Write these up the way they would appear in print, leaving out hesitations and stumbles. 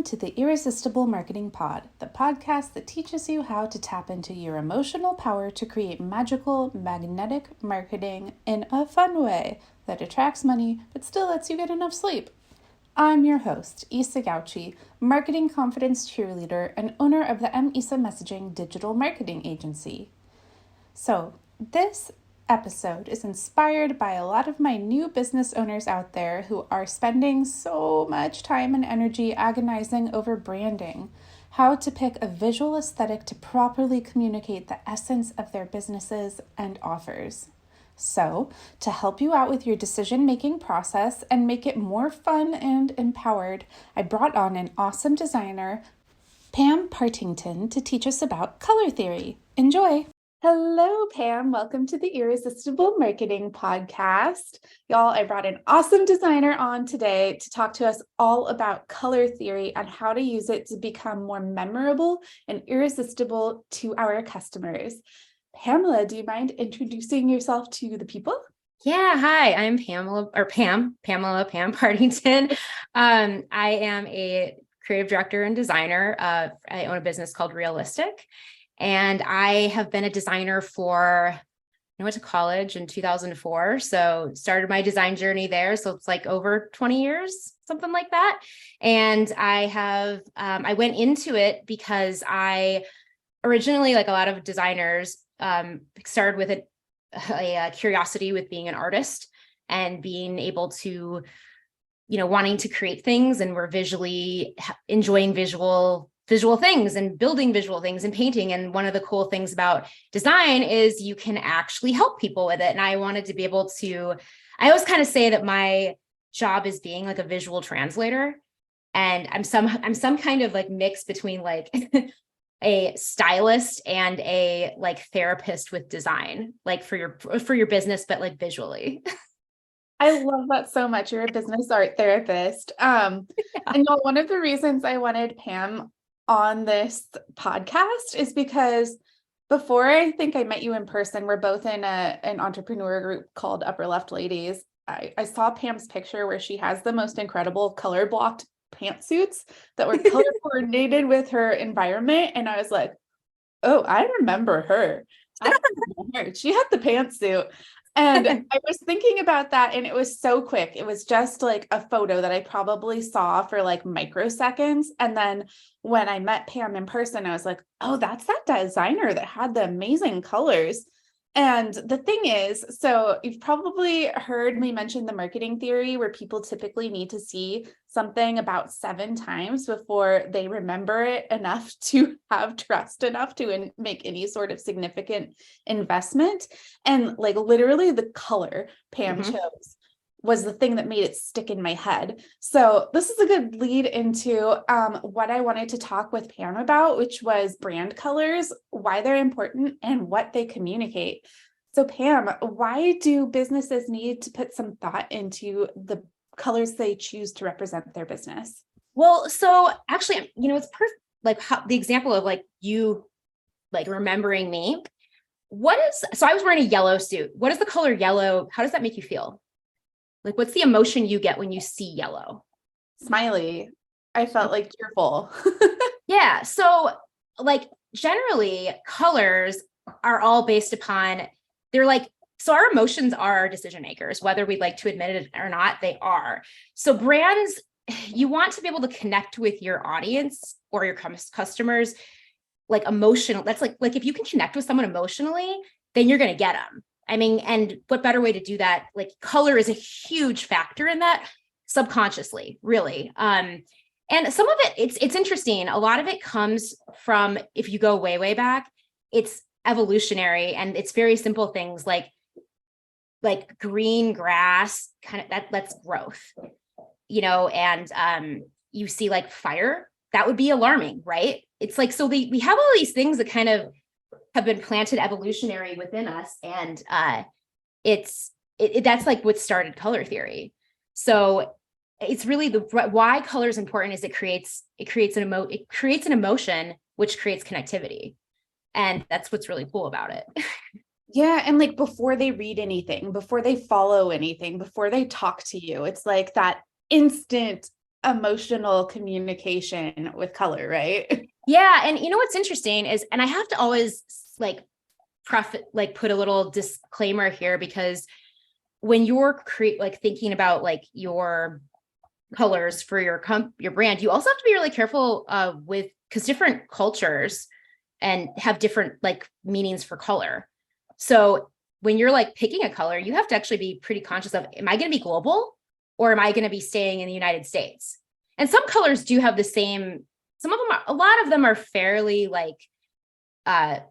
to the Irresistible Marketing Pod, the podcast that teaches you how to tap into your emotional power to create magical, magnetic marketing in a fun way that attracts money but still lets you get enough sleep. I'm your host, Isa Gauchi, marketing confidence cheerleader and owner of the Isa Messaging digital marketing agency. So, this episode is inspired by a lot of my new business owners out there who are spending so much time and energy agonizing over branding, how to pick a visual aesthetic to properly communicate the essence of their businesses and offers. So, to help you out with your decision-making process and make it more fun and empowered, I brought on an awesome designer, Pam Partington, to teach us about color theory. Enjoy! Hello, Pam. Welcome to the Irresistible Marketing Podcast. Y'all, I brought an awesome designer on today to talk to us all about color theory and how to use it to become more memorable and irresistible to our customers. Pamela, do you mind introducing yourself to the people? Yeah, hi, I'm Pamela Partington. I am a creative director and designer. I own a business called Realistic. And I have been a designer I went to college in 2004. So started my design journey there. So it's like over 20 years, something like that. And I went into it because I originally, like a lot of designers, started with a curiosity with being an artist and being able to, wanting to create things, and we're visually enjoying visual things and building visual things and painting. And one of the cool things about design is you can actually help people with it. And I wanted to be able to, I always kind of say that my job is being like a visual translator. And I'm some kind of like mix between like a stylist and a like therapist with design, like for your business, but like visually. I love that so much. You're a business art therapist. And one of the reasons I wanted Pam on this podcast is because before I think I met you in person, we're both in an entrepreneur group called Upper Left Ladies. I saw Pam's picture where she has the most incredible color blocked pantsuits that were color coordinated with her environment. And I was like, oh, I remember her. She had the pantsuit. And I was thinking about that, and it was so quick. It was just like a photo that I probably saw for like microseconds. And then when I met Pam in person, I was like, oh, that's that designer that had the amazing colors. And the thing is, so you've probably heard me mention the marketing theory where people typically need to see something about 7 times before they remember it enough to have trust enough to make any sort of significant investment. And like literally the color Pam chose was the thing that made it stick in my head. So this is a good lead into what I wanted to talk with Pam about, which was brand colors, why they're important, and what they communicate. So Pam, why do businesses need to put some thought into the colors they choose to represent their business? Well, so actually, it's perfect. Like how the example of like you like remembering me. So I was wearing a yellow suit. What is the color yellow? How does that make you feel? Like, what's the emotion you get when you see yellow? Smiley. I felt like cheerful. Yeah. So like generally colors are all based upon, so our emotions are our decision makers, whether we'd like to admit it or not, they are. So brands, you want to be able to connect with your audience or your customers, like emotional. That's like if you can connect with someone emotionally, then you're going to get them. I mean, and what better way to do that? Like color is a huge factor in that subconsciously, really. And some of it's interesting. A lot of it comes from, if you go way, way back, it's evolutionary, and it's very simple things like green grass, kind of that's growth, and you see like fire, that would be alarming, right? It's like, so we have all these things that kind of have been planted evolutionary within us. And that's like what started color theory. So it's really why color is important is it creates an emotion, which creates connectivity. And that's what's really cool about it. Yeah. And like before they read anything, before they follow anything, before they talk to you, it's like that instant emotional communication with color, right? Yeah. And you know, what's interesting is, and I have to always like put a little disclaimer here, because when you're thinking about like your colors for your brand, you also have to be really careful because different cultures and have different like meanings for color. So when you're like picking a color, you have to actually be pretty conscious of, am I going to be global or am I going to be staying in the United States? And some colors do have the same, some of them a lot of them are fairly like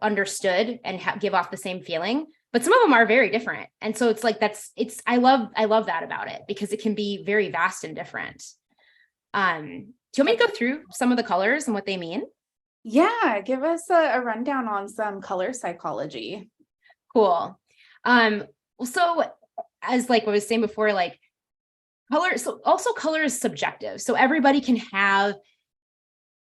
understood and give off the same feeling, but some of them are very different. And so it's like, I love that about it, because it can be very vast and different. Do you want me to go through some of the colors and what they mean? Yeah, give us a rundown on some color psychology. Cool. So as like what I was saying before, like color, so also color is subjective. So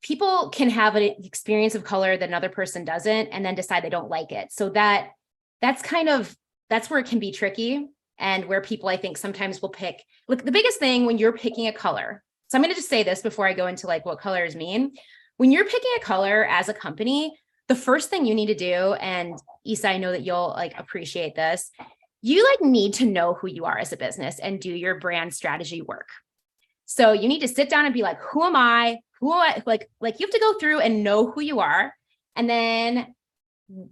people can have an experience of color that another person doesn't, and then decide they don't like it. So that's where it can be tricky, and where people, I think, sometimes will pick, look, the biggest thing when you're picking a color. So I'm going to just say this before I go into like what colors mean. When you're picking a color as a company, the first thing you need to do, and Isa, I know that you'll like appreciate this, you like need to know who you are as a business and do your brand strategy work. So you need to sit down and be like, who am I? Like you have to go through and know who you are. And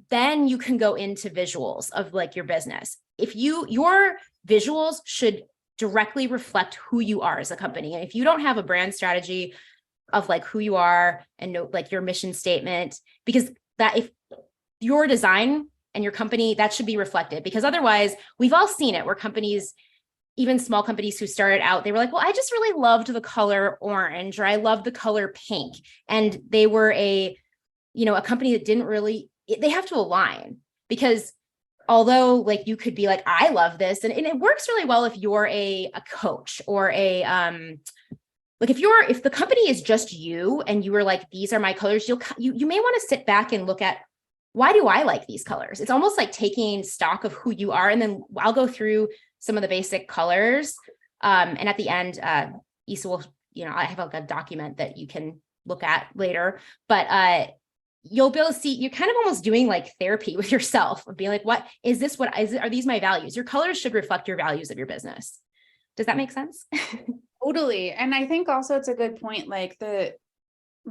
then you can go into visuals of like your business. Your visuals should directly reflect who you are as a company. And if you don't have a brand strategy of like who you are and know like your mission statement, because that if your design and your company, that should be reflected, because otherwise we've all seen it where companies, even small companies who started out, they were like, well, I just really loved the color orange, or I love the color pink. And they were a company that didn't really, they have to align, because although like you could be like, I love this. And it works really well if you're a coach or like if the company is just you and you were like, these are my colors, you may want to sit back and look at, why do I like these colors? It's almost like taking stock of who you are. And then I'll go through some of the basic colors. And at the end, Isa will, I have like a document that you can look at later, but you'll be able to see, you're kind of almost doing like therapy with yourself of being like, what is this? Are these my values? Your colors should reflect your values of your business. Does that make sense? Totally. And I think also it's a good point, like the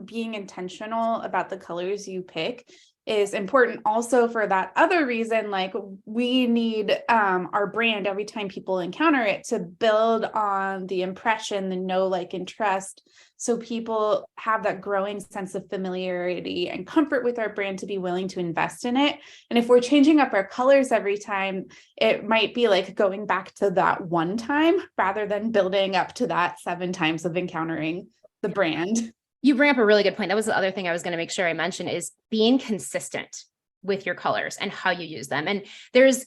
being intentional about the colors you pick is important also for that other reason. Like we need our brand every time people encounter it to build on the impression, the know, like, and trust. So people have that growing sense of familiarity and comfort with our brand to be willing to invest in it. And if we're changing up our colors every time, it might be like going back to that one time rather than building up to that 7 times of encountering the brand. You bring up a really good point. That was the other thing I was going to make sure I mentioned, is being consistent with your colors and how you use them. And there's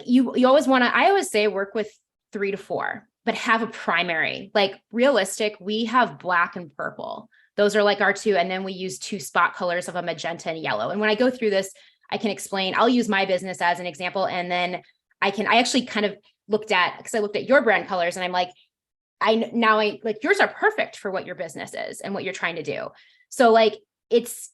you always want to, I always say work with 3 to 4, but have a primary. Like realistic, we have black and purple. Those are like our 2. And then we use 2 spot colors of a magenta and yellow. And when I go through this, I can explain, I'll use my business as an example. And then I actually kind of looked at your brand colors, and I'm like, I like yours are perfect for what your business is and what you're trying to do. So like, it's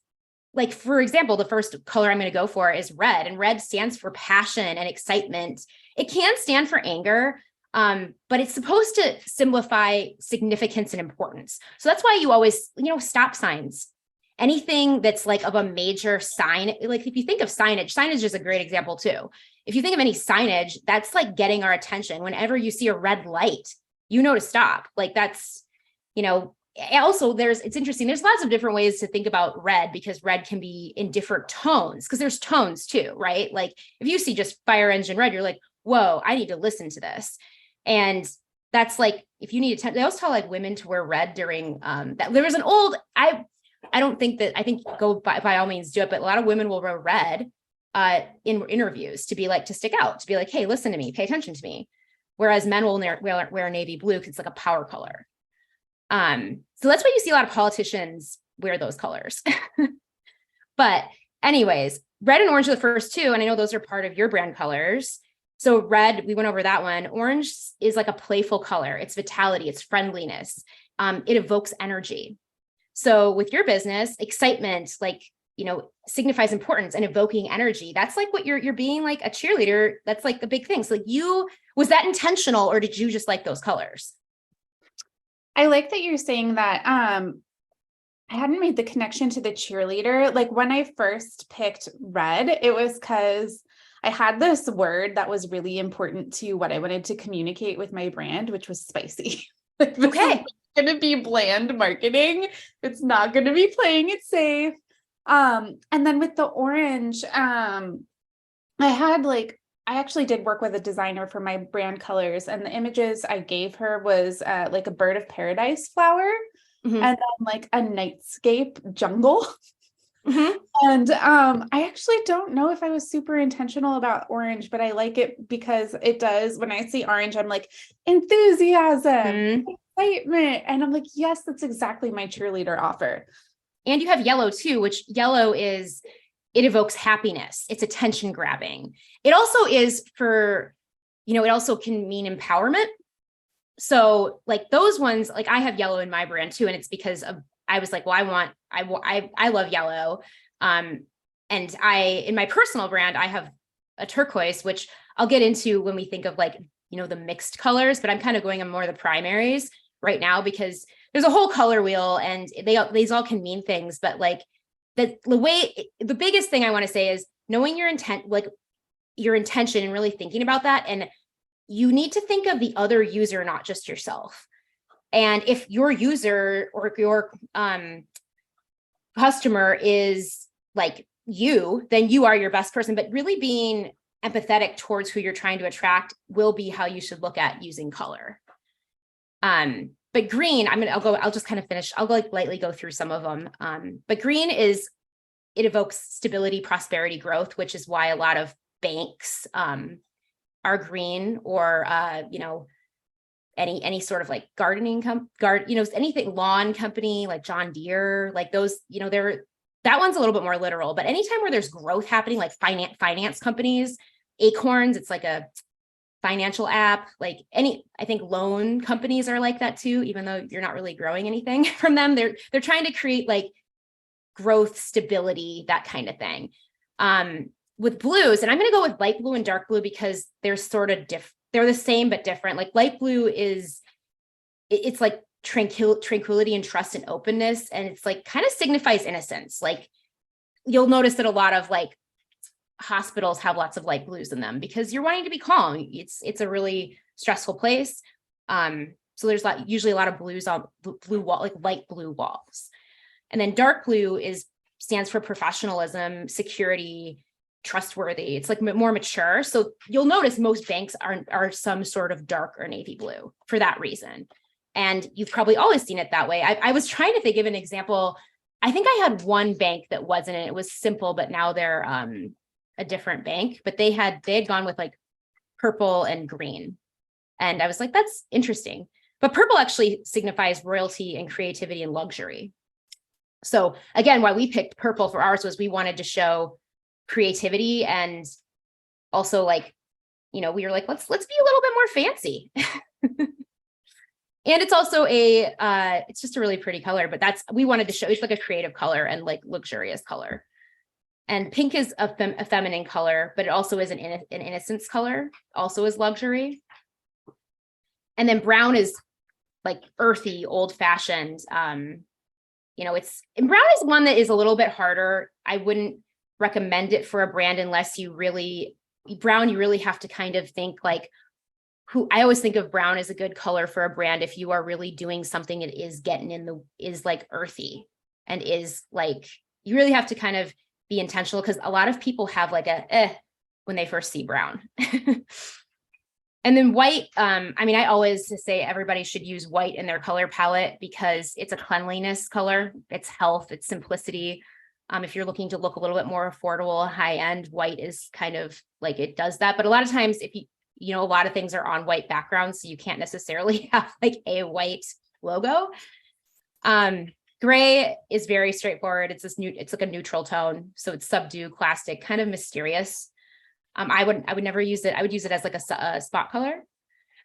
like, for example, the first color I'm going to go for is red, and red stands for passion and excitement. It can stand for anger, but it's supposed to simplify significance and importance. So that's why you always, stop signs, anything that's like of a major sign. Like if you think of signage is a great example too. If you think of any signage, that's like getting our attention. Whenever you see a red light, to stop. Like that's, also it's interesting. There's lots of different ways to think about red, because red can be in different tones, because there's tones too, right? Like if you see just fire engine red, you're like, whoa, I need to listen to this. And that's like, if you need they always tell like women to wear red during that. There was an old, I think go by all means do it, but a lot of women will wear red in interviews to be like, to stick out, to be like, hey, listen to me, pay attention to me. Whereas men will wear navy blue because it's like a power color. So that's why you see a lot of politicians wear those colors. But anyways, red and orange are the first 2. And I know those are part of your brand colors. So red, we went over that one. Orange is like a playful color. It's vitality, it's friendliness. it evokes energy. So with your business, excitement, like, signifies importance and evoking energy. That's like what you're being like a cheerleader. That's like the big thing. So like was that intentional, or did you just like those colors? I like that you're saying that. I hadn't made the connection to the cheerleader. Like when I first picked red, it was because I had this word that was really important to what I wanted to communicate with my brand, which was spicy. Like, this is going to be bland marketing. It's not going to be playing it safe. And then with the orange, I actually did work with a designer for my brand colors, and the images I gave her was like a bird of paradise flower, and then like a nightscape jungle. And I actually don't know if I was super intentional about orange, but I like it because it does, when I see orange, I'm like enthusiasm, excitement. And I'm like, yes, that's exactly my cheerleader offer. And you have yellow too, which yellow it evokes happiness. It's attention grabbing. It also is it also can mean empowerment. So like those ones, like I have yellow in my brand too. And it's because I was like, well, I love yellow. And in my personal brand, I have a turquoise, which I'll get into when we think of like, the mixed colors, but I'm kind of going on more of the primaries right now because there's a whole color wheel and these all can mean things, but like the biggest thing I want to say is knowing your intent, like your intention, and really thinking about that. And you need to think of the other user, not just yourself. And if your user or your customer is like you, then you are your best person. But really being empathetic towards who you're trying to attract will be how you should look at using color. But green, I'll just kind of finish. I'll lightly go through some of them. But green it evokes stability, prosperity, growth, which is why a lot of banks are green, or any sort of like gardening anything, lawn company like John Deere, like those, that one's a little bit more literal. But anytime where there's growth happening, like finance companies, Acorns, it's like a financial app, like I think loan companies are like that too, even though you're not really growing anything from them. They're trying to create like growth, stability, that kind of thing. With blues, and I'm going to go with light blue and dark blue because they're sort of they're the same but different. Like light blue it's like tranquility and trust and openness, and it's like kind of signifies innocence. Like you'll notice that a lot of like hospitals have lots of light blues in them because you're wanting to be calm. It's a really stressful place. So there's usually a lot of blues on blue wall, like light blue walls. And then dark blue stands for professionalism, security, trustworthy. It's like more mature. So you'll notice most banks are some sort of dark or navy blue for that reason. And you've probably always seen it that way. I was trying to think of an example. I think I had one bank that wasn't, and it was simple, but now they're a different bank, but they had gone with like purple and green. And I was like, that's interesting. But purple actually signifies royalty and creativity and luxury. So again, why we picked purple for ours was we wanted to show creativity, and also like, we were like, let's be a little bit more fancy. And it's also it's just a really pretty color, but we wanted to show it's like a creative color and like luxurious color. And pink is a feminine color, but it also is an innocence color, also is luxury. And then brown is like earthy, old fashioned. And brown is one that is a little bit harder. I wouldn't recommend it for a brand unless you really have to kind of think like I always think of brown as a good color for a brand if you are really doing something that is is like earthy and is like, you really have to kind of be intentional, because a lot of people have like when they first see brown. And then white, I always say everybody should use white in their color palette because it's a cleanliness color, it's health, it's simplicity. If you're looking to look a little bit more affordable, high end, white is kind of like it does that. But a lot of times if a lot of things are on white backgrounds, so you can't necessarily have like a white logo. Gray is very straightforward. It's like a neutral tone. So it's subdued, classic, kind of mysterious. I would never use it. I would use it as like a spot color.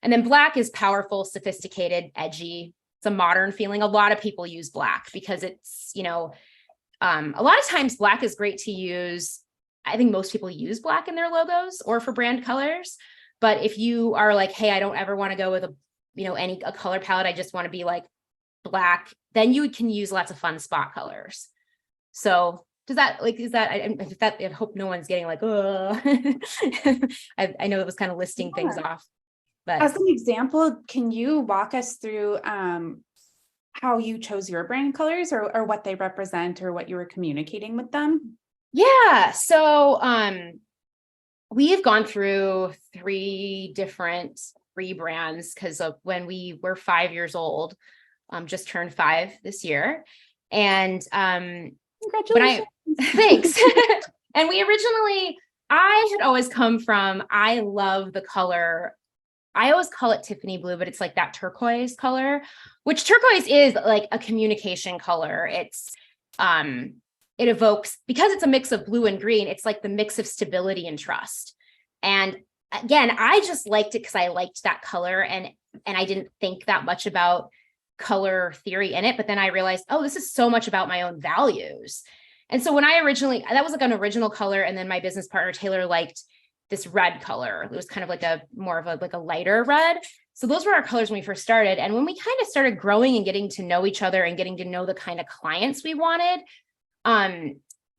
And then black is powerful, sophisticated, edgy. a modern feeling. A lot of people use black because it's, a lot of times black is great to use. I think most people use black in their logos or for brand colors. But if you are like, hey, I don't ever want to go with a color palette, I just want to be like black, then you can use lots of fun spot colors. So I hope no one's getting like, oh, I know it was kind of listing things off, but as an example, can you walk us through how you chose your brand colors or what they represent or what you were communicating with them? Yeah. So, we have gone through 3 different rebrands because of when we were 5 years old, just turned 5 this year. And, Congratulations. Thanks. And I had always come from, I love the color. I always call it Tiffany blue, but it's like that turquoise color, which turquoise is like a communication color. It's, it evokes, because it's a mix of blue and green, it's like the mix of stability and trust. And again, I just liked it because I liked that color and I didn't think that much about color theory in it. But then I realized, oh, this is so much about my own values. And so when that was like an original color. And then my business partner, Taylor, liked this red color. It was kind of like more of a lighter red. So those were our colors when we first started. And when we kind of started growing and getting to know each other and getting to know the kind of clients we wanted,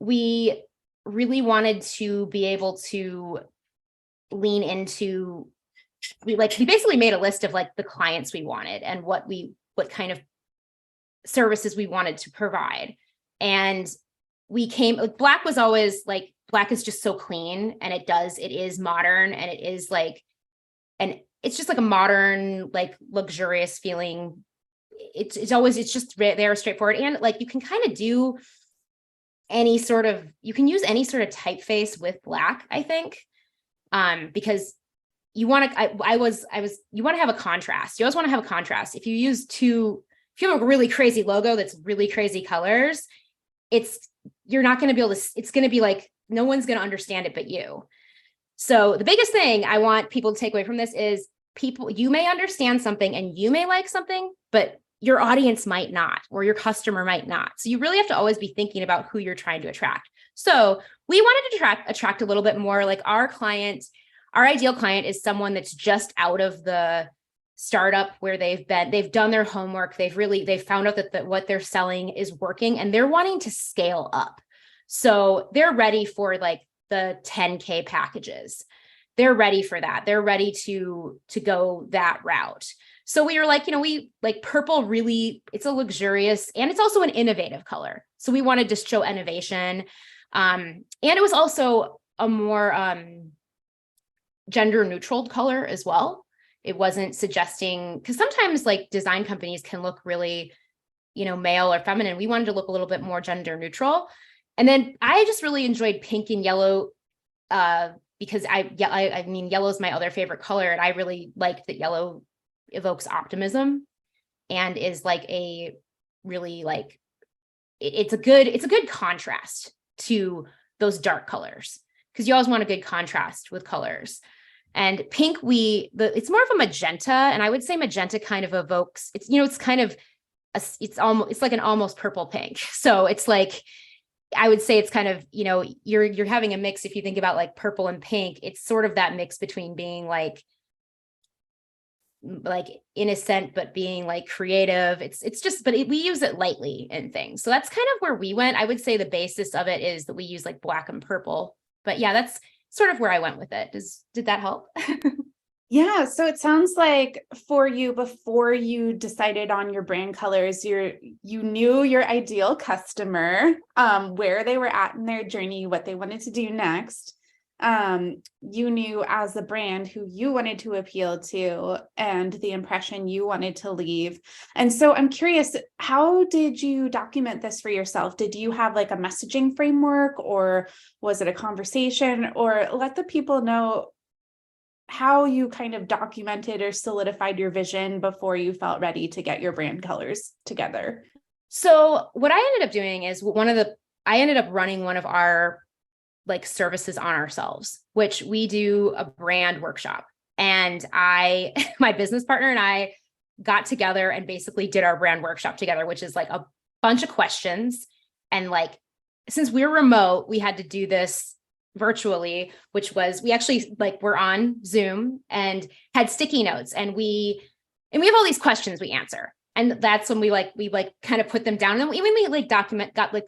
we really wanted to be able to lean into, we basically made a list of like the clients we wanted and what kind of services we wanted to provide. And black was always like, black is just so clean and it is modern and it is like, and it's just like a modern, like luxurious feeling. It's just there, straightforward. And like, you can kind of do you can use any sort of typeface with black, I think. Because you want to, you want to have a contrast. You always want to have a contrast. If you have a really crazy logo that's really crazy colors, you're not going to be able to, it's going to be like, no one's going to understand it but you. So the biggest thing I want people to take away from this is you may understand something and you may like something, but your audience might not, or your customer might not. So you really have to always be thinking about who you're trying to attract. So we wanted to attract a little bit more like our ideal client is someone that's just out of the startup where they've done their homework. They've found out that what they're selling is working and they're wanting to scale up. So they're ready for like the 10K packages. They're ready for that. They're ready to go that route. So we were like, we like purple, really, it's a luxurious and it's also an innovative color. So we wanted to show innovation. And it was also a more gender neutral color as well. It wasn't suggesting, because sometimes like design companies can look really, male or feminine. We wanted to look a little bit more gender neutral. And then I just really enjoyed pink and yellow because I mean, yellow is my other favorite color. And I really liked that yellow evokes optimism and is like a really like, it's a good contrast to those dark colors because you always want a good contrast with colors. And pink, it's more of a magenta, and I would say magenta kind of evokes, it's kind of it's like an almost purple pink. So it's like, I would say it's kind of, you're having a mix. If you think about like purple and pink, it's sort of that mix between being like innocent, but being like creative. It's just, but we use it lightly in things. So that's kind of where we went. I would say the basis of it is that we use like black and purple, but yeah, that's sort of where I went with it. Did that help? Yeah. So it sounds like for you, before you decided on your brand colors, you knew your ideal customer, where they were at in their journey, what they wanted to do next. You knew as a brand who you wanted to appeal to and the impression you wanted to leave. And so I'm curious, how did you document this for yourself? Did you have like a messaging framework, or was it a conversation, or let the people know how you kind of documented or solidified your vision before you felt ready to get your brand colors together? So what I ended up doing is I ended up running one of our like services on ourselves, which we do a brand workshop. And my business partner and I got together and basically did our brand workshop together, which is like a bunch of questions. And like, since we're remote, we had to do this virtually, which was, we actually like, we're on Zoom and had sticky notes, and we have all these questions we answer. And that's when we kind of put them down. And then we like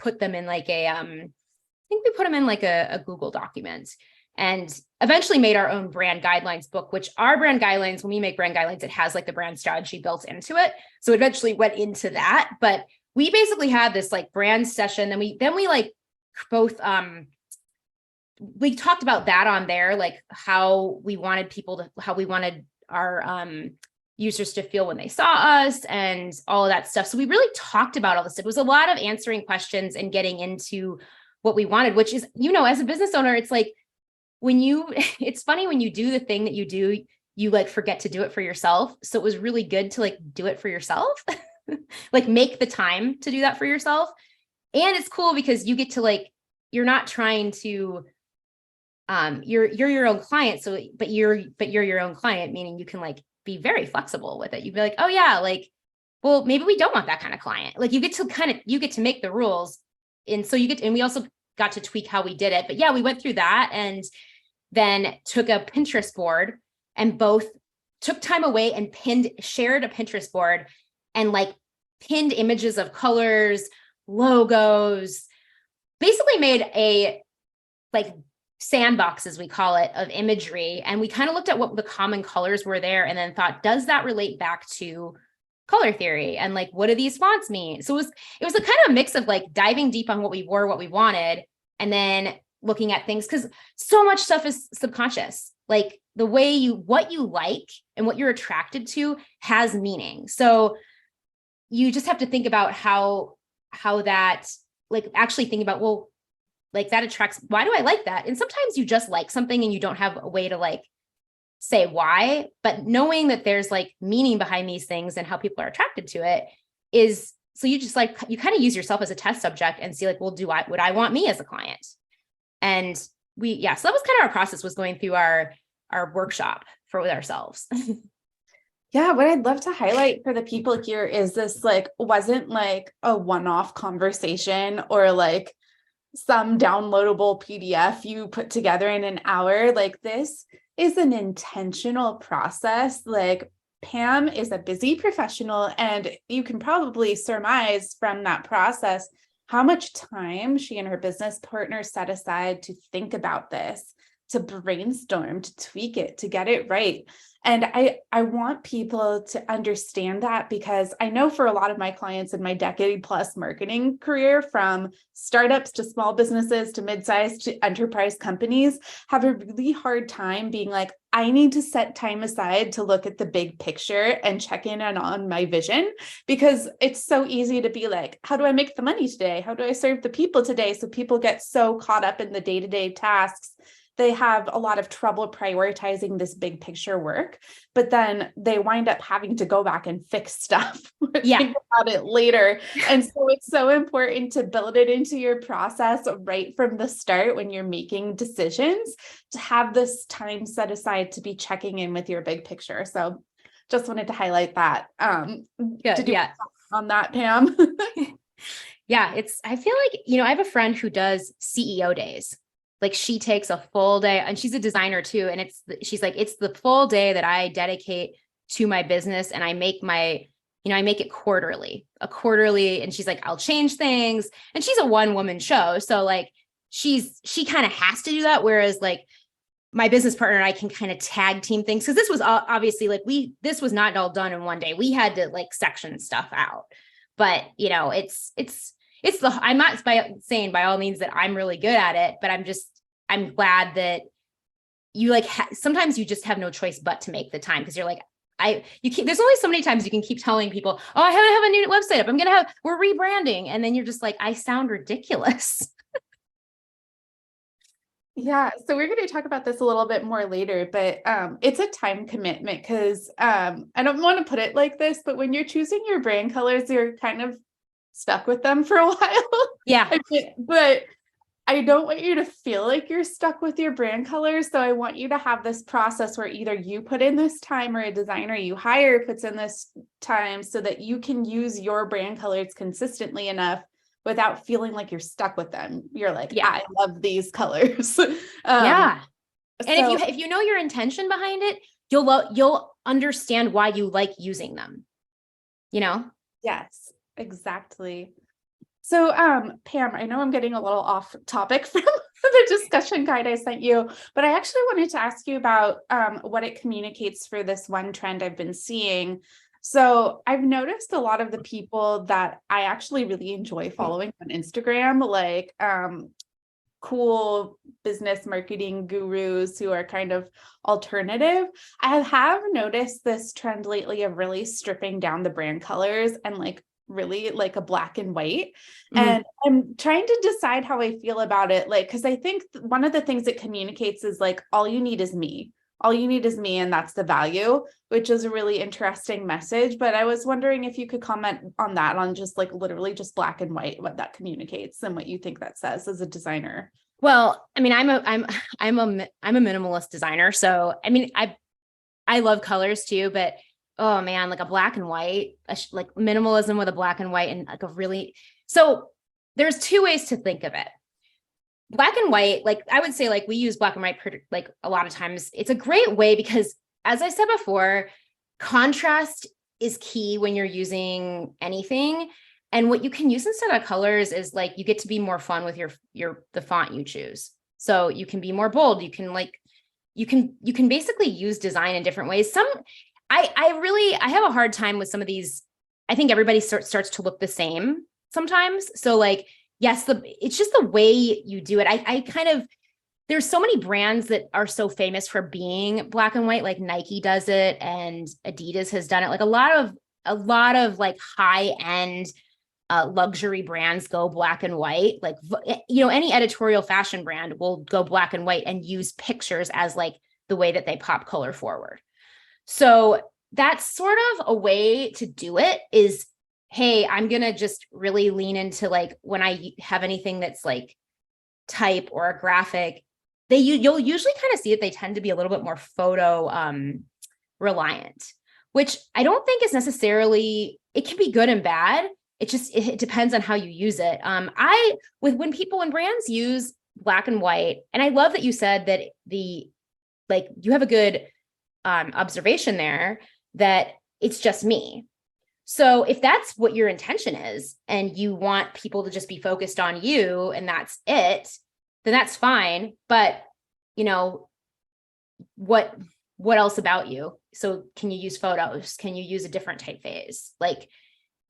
put them in like I think we put them in like a Google document, and eventually made our own brand guidelines book, which our brand guidelines, when we make brand guidelines, it has like the brand strategy built into it. So eventually went into that, but we basically had this like brand session. Then we like both, we talked about that on there, like how we wanted our users to feel when they saw us and all of that stuff. So we really talked about all this stuff. It was a lot of answering questions and getting into what we wanted, which is, as a business owner, it's like it's funny when you do the thing that you do, you like forget to do it for yourself. So it was really good to like do it for yourself, like make the time to do that for yourself. And it's cool because you get to like, you're not trying to, you're your own client. So, but you're your own client, meaning you can like be very flexible with it. You'd be like, oh yeah, like, well, maybe we don't want that kind of client. Like you get to make the rules. And so and we also got to tweak how we did it. But yeah, we went through that and then took a Pinterest board and both took time away and shared a Pinterest board and like pinned images of colors, logos, basically made a like sandbox, as we call it, of imagery. And we kind of looked at what the common colors were there and then thought, does that relate back to color theory? And like, what do these fonts mean? So it was a kind of a mix of like diving deep on what we wanted, and then looking at things, because so much stuff is subconscious. Like the way what you like and what you're attracted to has meaning. So you just have to think about how that, like actually think about, well, like that attracts, why do I like that? And sometimes you just like something and you don't have a way to like say why, but knowing that there's like meaning behind these things and how people are attracted to it is, so you just like, you kind of use yourself as a test subject and see like, well, would I want me as a client? And so that was kind of our process, was going through our workshop with ourselves. Yeah, what I'd love to highlight for the people here is this like wasn't like a one-off conversation or like some downloadable PDF you put together in an hour. Like this is an intentional process. Like Pam is a busy professional, and you can probably surmise from that process how much time she and her business partner set aside to think about this, to brainstorm, to tweak it, to get it right. And I want people to understand that, because I know for a lot of my clients in my decade plus marketing career, from startups to small businesses to mid-sized to enterprise companies, have a really hard time being like, I need to set time aside to look at the big picture and check in on my vision, because it's so easy to be like, how do I make the money today? How do I serve the people today? So people get so caught up in the day-to-day tasks, they have a lot of trouble prioritizing this big picture work, but then they wind up having to go back and fix stuff. Think about it later. And so it's so important to build it into your process right from the start when you're making decisions, to have this time set aside to be checking in with your big picture. So just wanted to highlight that. Did you on that, Pam? Yeah, I feel like, I have a friend who does CEO days. Like she takes a full day, and she's a designer too. And she's like, it's the full day that I dedicate to my business, and I make I make it quarterly. And she's like, I'll change things. And she's a one-woman show. So like she kind of has to do that. Whereas like my business partner and I can kind of tag team things. Cause this was obviously like this was not all done in one day. We had to like section stuff out, but I'm not saying by all means that I'm really good at it, but I'm glad that you like, sometimes you just have no choice but to make the time, because you're like, there's only so many times you can keep telling people, oh, I have a new website up. We're rebranding. And then you're just like, I sound ridiculous. Yeah. So we're going to talk about this a little bit more later, but it's a time commitment, because I don't want to put it like this, but when you're choosing your brand colors, you're kind of stuck with them for a while. Yeah. But I don't want you to feel like you're stuck with your brand colors. So I want you to have this process where either you put in this time or a designer you hire puts in this time so that you can use your brand colors consistently enough without feeling like you're stuck with them. You're like, Yeah. I love these colors. Yeah. And So if you know your intention behind it, you'll understand why you like using them, you know? yes, exactly. So, Pam, I know I'm getting a little off topic from the discussion guide I sent you, but I actually wanted to ask you about what it communicates for this one trend I've been seeing. So I've noticed a lot of the people that I actually really enjoy following on Instagram, like cool business marketing gurus who are kind of alternative. I have noticed this trend lately of really stripping down the brand colors and like really like a black and white. And I'm trying to decide how I feel about it. Like, because I think one of the things it communicates is like, all you need is me. All you need is me, and that's the value, which is a really interesting message. But I was wondering if you could comment on that, on just like literally just black and white, what that communicates and what you think that says as a designer. Well, I mean, I'm a minimalist designer. So, I mean, I love colors too, but oh man, like a black and white, like minimalism with a black and white and like a really, so there's two ways to think of it. Black and white, like I would say, like we use black and white, like a lot of times it's a great way because as I said before, contrast is key when you're using anything. And what you can use instead of colors is like, you get to be more fun with the font you choose. So you can be more bold. You can like, you can basically use design in different ways. I have a hard time with some of these. I think everybody starts to look the same sometimes. So like, yes, it's just the way you do it. I kind of, there's so many brands that are so famous for being black and white, like Nike does it and Adidas has done it. Like a lot of like high end luxury brands go black and white. Like, you know, any editorial fashion brand will go black and white and use pictures as like the way that they pop color forward. So that's sort of a way to do it is, hey, I'm going to just really lean into like when I have anything that's like type or a graphic, you'll usually kind of see it. They tend to be a little bit more photo reliant, which I don't think is necessarily, it can be good and bad. It depends on how you use it. When brands use black and white, and I love that you said that you have a good observation there that it's just me. So if that's what your intention is and you want people to just be focused on you and that's it, then that's fine. But you know, what else about you? So can you use photos? Can you use a different typeface? Like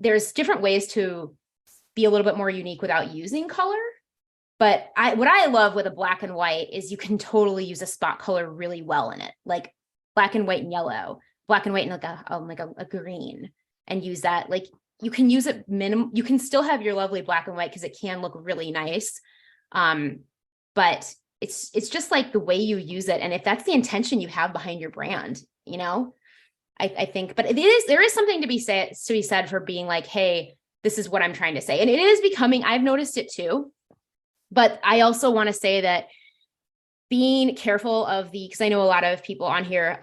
there's different ways to be a little bit more unique without using color. But what I love with a black and white is you can totally use a spot color really well in it. Like black and white and yellow, black and white and like a green, and use that. Like you can use it you can still have your lovely black and white because it can look really nice. But it's just like the way you use it. And if that's the intention you have behind your brand, you know, I think, but there is something to be said for being like, hey, this is what I'm trying to say. And it is becoming, I've noticed it too. But I also want to say that being careful of because I know a lot of people on here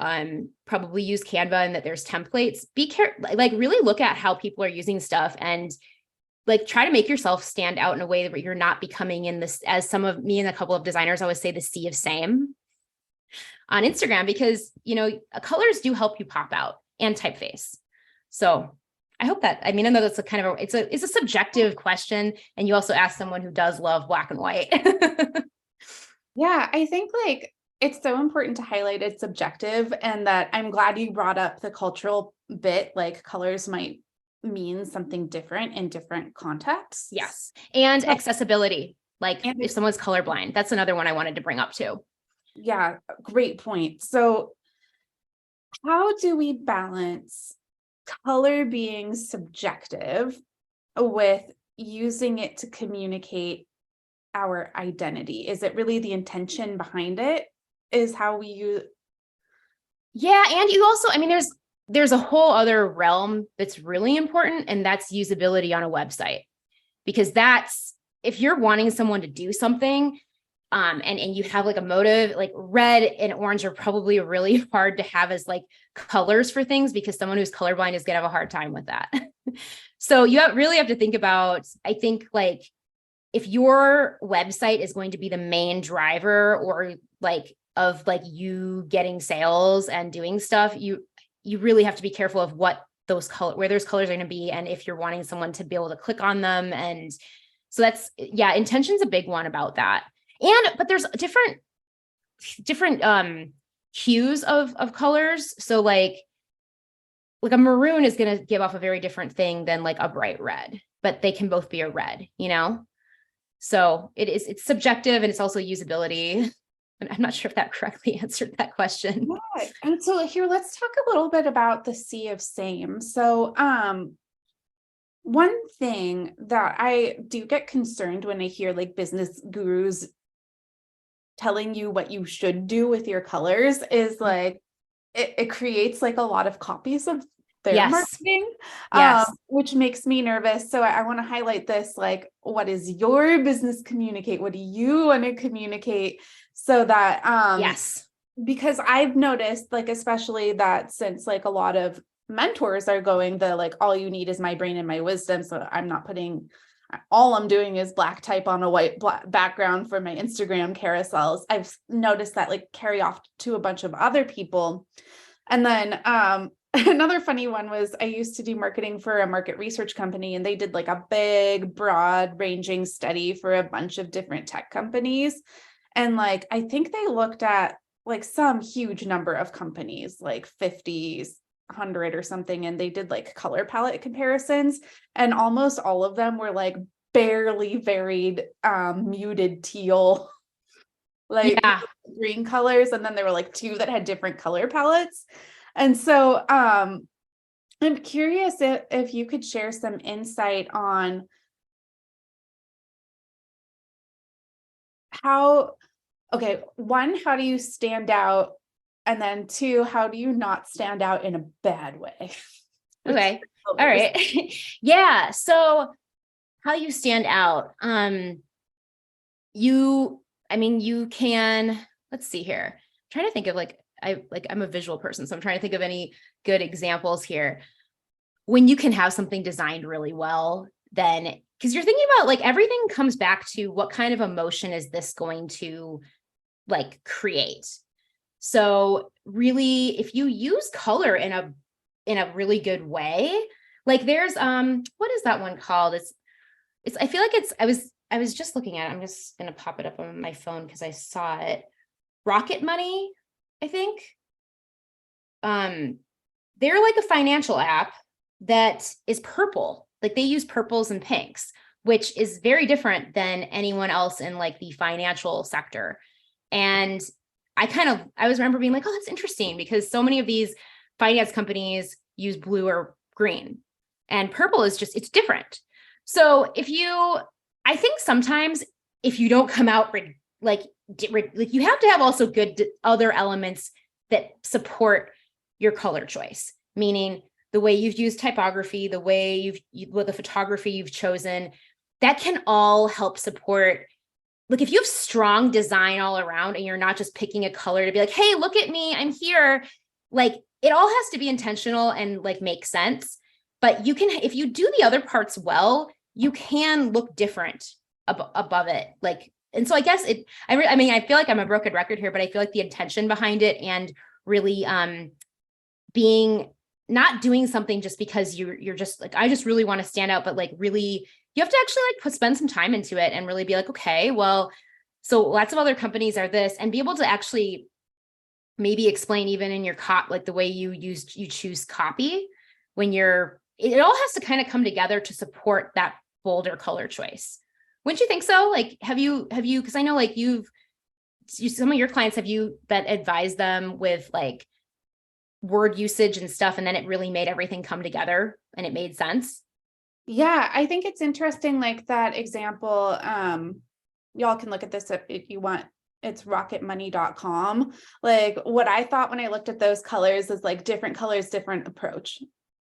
probably use Canva and that there's templates. Be careful, like really look at how people are using stuff and like try to make yourself stand out in a way that you're not becoming in this, as some of me and a couple of designers always say, the sea of same on Instagram, because, you know, colors do help you pop out and typeface. So I hope that, I mean, I know that's a kind of it's a subjective question. And you also ask someone who does love black and white. Yeah, I think like it's so important to highlight it's subjective, and that I'm glad you brought up the cultural bit, like colors might mean something different in different contexts. Yes. And accessibility. Like And if someone's colorblind, that's another one I wanted to bring up too. yeah, great point. So how do we balance color being subjective with using it to communicate our identity? Is it really the intention behind it is how we use? Yeah. And you also, I mean, there's a whole other realm that's really important, and that's usability on a website, because that's if you're wanting someone to do something, and you have like a motive, like red and orange are probably really hard to have as like colors for things, because someone who's colorblind is gonna have a hard time with that. So you really have to think about, I think, like, if your website is going to be the main driver or like of like you getting sales and doing stuff, you really have to be careful of what those where those colors are going to be, and if you're wanting someone to be able to click on them. And so that's, yeah, intention's a big one about that. But there's different hues of colors. So like a maroon is going to give off a very different thing than like a bright red, but they can both be a red, you know? So it's subjective, and it's also usability. And I'm not sure if that correctly answered that question. Yeah. And so here, let's talk a little bit about the sea of same. So, one thing that I do get concerned when I hear like business gurus telling you what you should do with your colors is like, it creates like a lot of copies of their marketing, which makes me nervous. So I want to highlight this, like, what is your business communicate? What do you want to communicate? So that, because I've noticed, like, especially that since like a lot of mentors are going the, like, all you need is my brain and my wisdom. So I'm not putting, all I'm doing is black type on a white background for my Instagram carousels. I've noticed that like carry off to a bunch of other people. And then, another funny one was I used to do marketing for a market research company, and they did like a big, broad ranging study for a bunch of different tech companies. And like, I think they looked at like some huge number of companies, like 50, 100 or something. And they did like color palette comparisons, and almost all of them were like barely varied, muted teal, like green colors. And then there were like 2 that had different color palettes. And so I'm curious if you could share some insight on how, okay, 1, how do you stand out? And then 2, how do you not stand out in a bad way? Okay. All right. Yeah. So how you stand out? You can, let's see here. I'm trying to think of I'm a visual person, so I'm trying to think of any good examples here. When you can have something designed really well, then, because you're thinking about like everything comes back to what kind of emotion is this going to like create. So really, if you use color in a really good way, like there's what is that one called? It's I feel like I was just looking at it. I'm just gonna pop it up on my phone because I saw it. Rocket Money, I think. They're like a financial app that is purple. Like they use purples and pinks, which is very different than anyone else in like the financial sector. And I was remember being like, oh, that's interesting, because so many of these finance companies use blue or green, and purple is just, it's different. So I think sometimes if you don't come out like you have to have also good other elements that support your color choice, meaning the way you've used typography, the way the photography you've chosen, that can all help support. Like if you have strong design all around and you're not just picking a color to be like, hey, look at me, I'm here. Like it all has to be intentional and like make sense. But you can, if you do the other parts well, you can look different above it. Like, and so I guess I feel like I'm a broken record here, but I feel like the intention behind it, and really being, not doing something just because you're just like, I just really want to stand out, but like really, you have to actually like spend some time into it and really be like, okay, well, so lots of other companies are this, and be able to actually maybe explain even in your like the way you choose copy when it all has to kind of come together to support that bolder color choice. Wouldn't you think so? Like, have you, because I know like some of your clients, have you that advised them with like word usage and stuff, and then it really made everything come together and it made sense? Yeah, I think it's interesting, like that example. Y'all can look at this if you want. It's rocketmoney.com. Like what I thought when I looked at those colors is like different colors, different approach.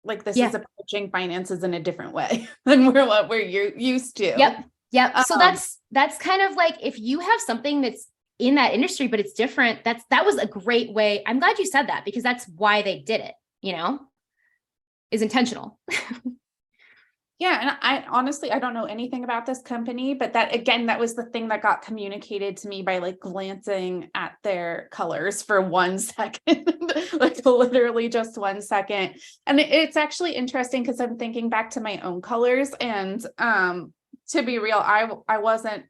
Like this is approaching finances in a different way than what we're used to. Yep. Yep. So that's kind of like, if you have something that's in that industry, but it's different, that was a great way. I'm glad you said that, because that's why they did it, is intentional. Yeah, and I honestly, I don't know anything about this company, but that again, that was the thing that got communicated to me by like glancing at their colors for 1 second, like literally just 1 second. And it's actually interesting because I'm thinking back to my own colors, and to be real, I wasn't,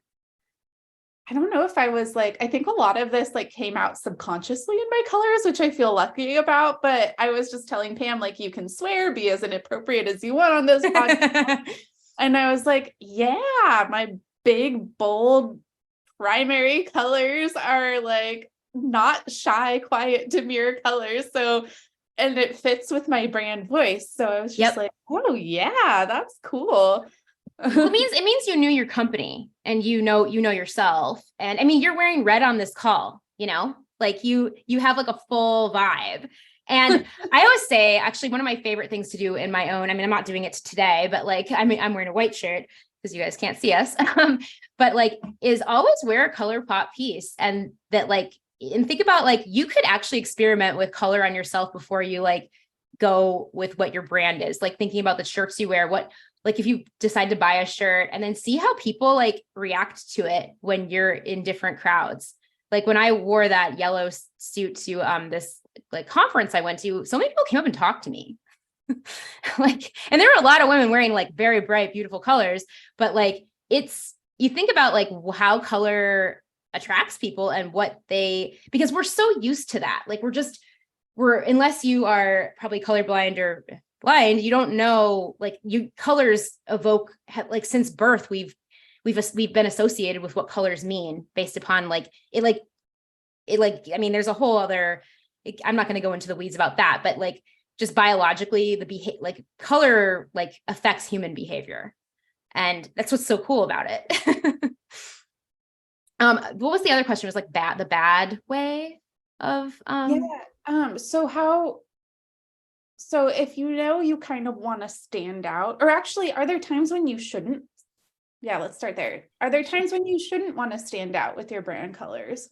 I don't know if I was like, I think a lot of this like came out subconsciously in my colors, which I feel lucky about. But I was just telling Pam, like, you can swear, be as inappropriate as you want on this podcast. And I was like, yeah, my big, bold primary colors are like not shy, quiet, demure colors. So, and it fits with my brand voice. So I was just like, oh yeah, that's cool. Well, it means you knew your company, and you know yourself. And I mean, you're wearing red on this call, like you have like a full vibe. And I always say, actually, one of my favorite things to do in my own, I mean, I'm not doing it today, but like, I mean, I'm wearing a white shirt because you guys can't see us. But like, is always wear a color pop piece, and that like, and think about like, you could actually experiment with color on yourself before you like go with what your brand is. Like thinking about the shirts you wear, like if you decide to buy a shirt, and then see how people like react to it when you're in different crowds. Like when I wore that yellow suit to this like conference I went to, so many people came up and talked to me. Like, and there were a lot of women wearing like very bright, beautiful colors, but like you think about like how color attracts people and because we're so used to that. Like unless you are probably colorblind or blind, you don't know, like colors evoke, like since birth, we've been associated with what colors mean based upon like, I mean, there's a whole other, I'm not going to go into the weeds about that, but like just biologically like color, like affects human behavior. And that's what's so cool about it. What was the other question? It was like the bad way of, So if you kind of want to stand out, or actually, are there times when you shouldn't? Yeah, let's start there. Are there times when you shouldn't want to stand out with your brand colors?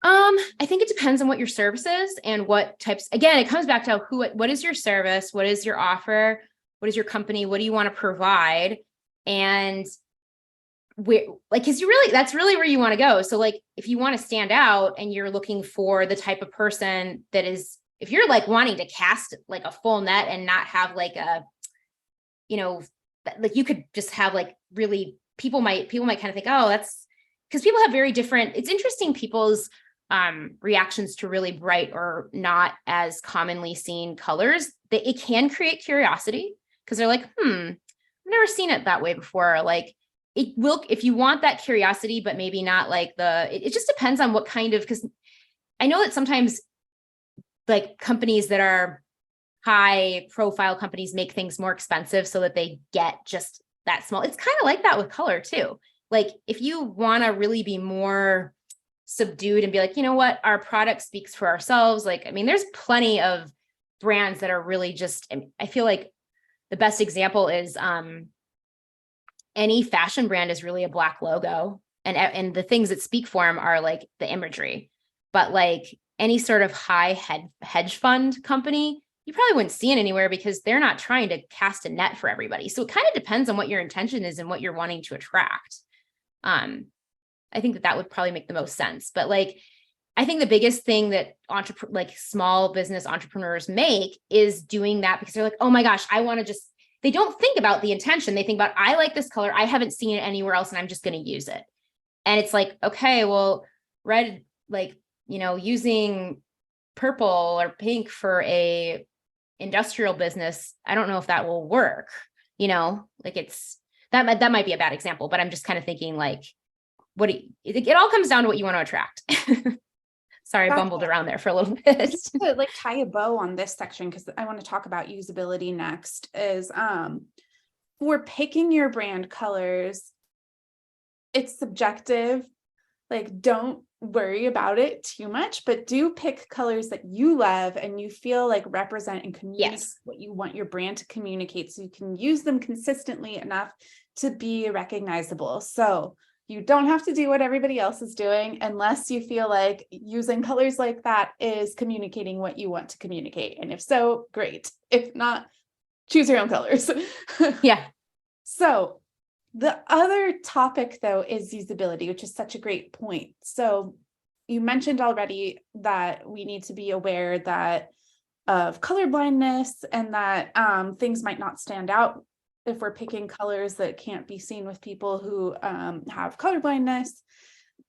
I think it depends on what your service is and what types. Again, it comes back to what is your service? What is your offer? What is your company? What do you want to provide? And because that's really where you want to go. So like, if you want to stand out and you're looking for the type of person that is, if you're like wanting to cast like a full net and not have like like you could just have like really, people might kind of think, oh, that's because people have very different, it's interesting, people's reactions to really bright or not as commonly seen colors, that it can create curiosity because they're like, I've never seen it that way before. Like it will, if you want that curiosity, but maybe not like it just depends on what kind of, because I know that sometimes like companies that are high profile companies make things more expensive so that they get just that small. It's kind of like that with color too. Like if you want to really be more subdued and be like, you know what, our product speaks for ourselves. Like, I mean, there's plenty of brands that are really just, I feel like the best example is any fashion brand is really a black logo, and the things that speak for them are like the imagery. But like any sort of high hedge fund company, you probably wouldn't see it anywhere because they're not trying to cast a net for everybody. So it kind of depends on what your intention is and what you're wanting to attract. I think that would probably make the most sense. But like, I think the biggest thing that like small business entrepreneurs make is doing that because they're like, oh my gosh, I want to just, they don't think about the intention. They think about, I like this color. I haven't seen it anywhere else and I'm just going to use it. And it's like, okay, well, red, like, using purple or pink for a industrial business, I don't know if that will work, like that might be a bad example, but I'm just kind of thinking like, it all comes down to what you want to attract. Sorry, I bumbled around there for a little bit. Just to like tie a bow on this section, because I want to talk about usability next, is for picking your brand colors, it's subjective. Like, don't worry about it too much, but do pick colors that you love and you feel like represent and communicate what you want your brand to communicate, so you can use them consistently enough to be recognizable. So you don't have to do what everybody else is doing unless you feel like using colors like that is communicating what you want to communicate. And if so, great. If not, choose your own colors. Yeah. So the other topic, though, is usability, which is such a great point. So you mentioned already that we need to be aware that of color blindness and that things might not stand out if we're picking colors that can't be seen with people who have color blindness.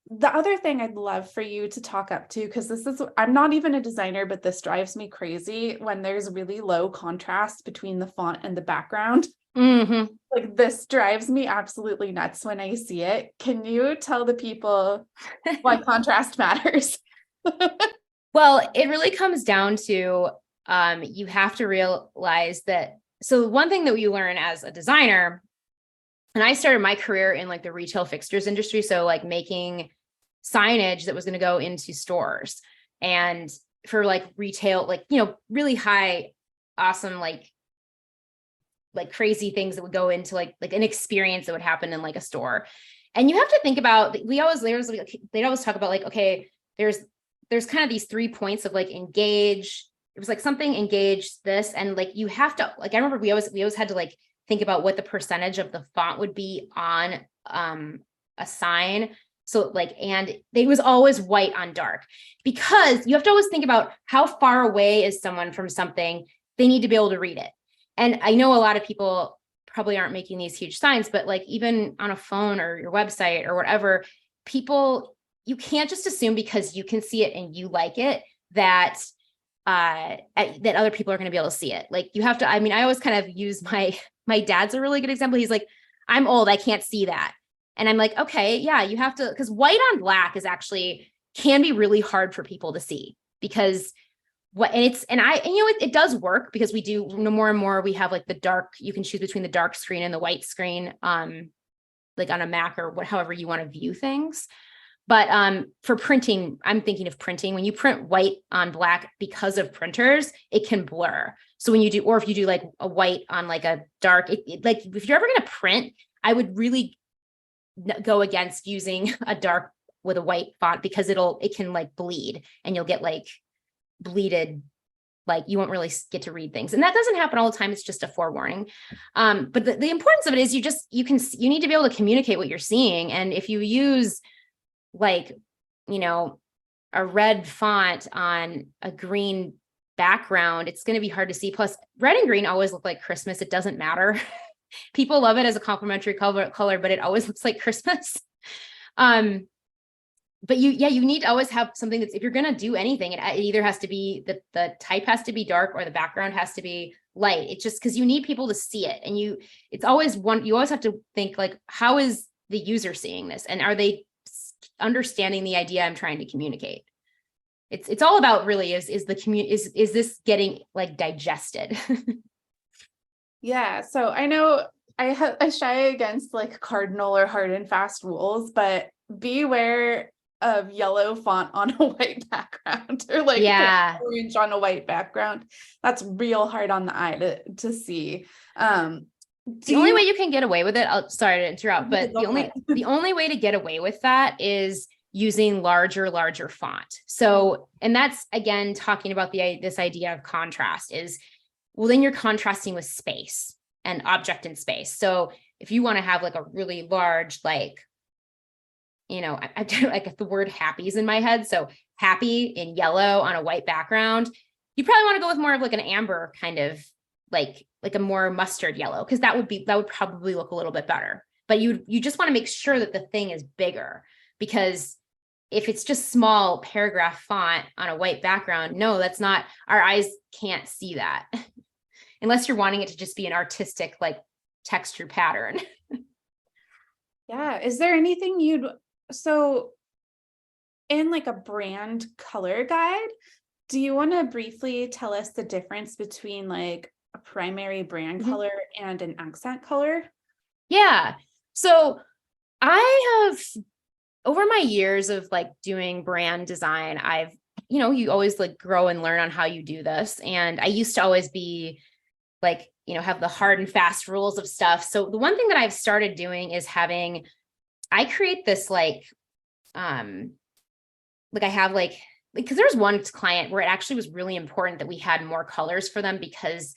The other thing I'd love for you to talk up to, because I'm not even a designer, but this drives me crazy when there's really low contrast between the font and the background. Mm-hmm. Like, this drives me absolutely nuts when I see it. Can you tell the people why contrast matters? Well, it really comes down to you have to realize that. So one thing that you learn as a designer, and I started my career in like the retail fixtures industry. So like making signage that was going to go into stores and for like retail, like, really high, awesome, like crazy things that would go into like an experience that would happen in like a store. And you have to think about, they'd always talk about like, okay, there's kind of these 3 points of like engage. It was like something engage this. And like, you have to, like, I remember we always had to like think about what the percentage of the font would be on a sign. So like, and it was always white on dark, because you have to always think about how far away is someone from something. They need to be able to read it. And I know a lot of people probably aren't making these huge signs, but like even on a phone or your website or whatever, you can't just assume because you can see it and you like it that other people are going to be able to see it. Like, you have to, I mean, I always kind of use my dad's a really good example. He's like, I'm old, I can't see that. And I'm like, okay, yeah, you have to, because white on black can be really hard for people to see, because it does work, because we do more and more, we have like the dark, you can choose between the dark screen and the white screen, like on a Mac or however you want to view things. But for printing, I'm thinking of printing. When you print white on black, because of printers, it can blur. So when you do, or if you do like a white on like a dark, like if you're ever going to print, I would really go against using a dark with a white font, because it can like bleed, and you'll get like bleeded, like you won't really get to read things. And that doesn't happen all the time. It's just a forewarning. But the importance of it is you need to be able to communicate what you're seeing. And if you use like, a red font on a green background, it's going to be hard to see. Plus, red and green always look like Christmas. It doesn't matter. People love it as a complementary color, but it always looks like Christmas. But you need to always have something that's, if you're going to do anything, it either has to be the type has to be dark, or the background has to be light. It's just because you need people to see it. And you always have to think like, how is the user seeing this? And are they understanding the idea I'm trying to communicate? It's all about really is this getting like digested? Yeah. So I know I shy against like cardinal or hard and fast rules, but beware of yellow font on a white background, or like orange on a white background. That's real hard on the eye to see. The only way you can get away with it, sorry to interrupt, but the only way to get away with that is using larger font. So, and that's again, talking about this idea of contrast is, well, then you're contrasting with space and object in space. So if you want to have like a really large, like, I do like the word happy is in my head. So happy in yellow on a white background, you probably want to go with more of like an amber kind of like a more mustard yellow, because that would probably look a little bit better. But you just want to make sure that the thing is bigger, because if it's just small paragraph font on a white background, no, that's not, our eyes can't see that unless you're wanting it to just be an artistic like texture pattern. Yeah. Is there anything so in like a brand color guide, do you want to briefly tell us the difference between like a primary brand color and an accent color? Yeah. So I have, over my years of like doing brand design, I've, you always like grow and learn on how you do this. And I used to always be like, have the hard and fast rules of stuff. So the one thing that I've started doing is I create this I have because there's one client where it actually was really important that we had more colors for them because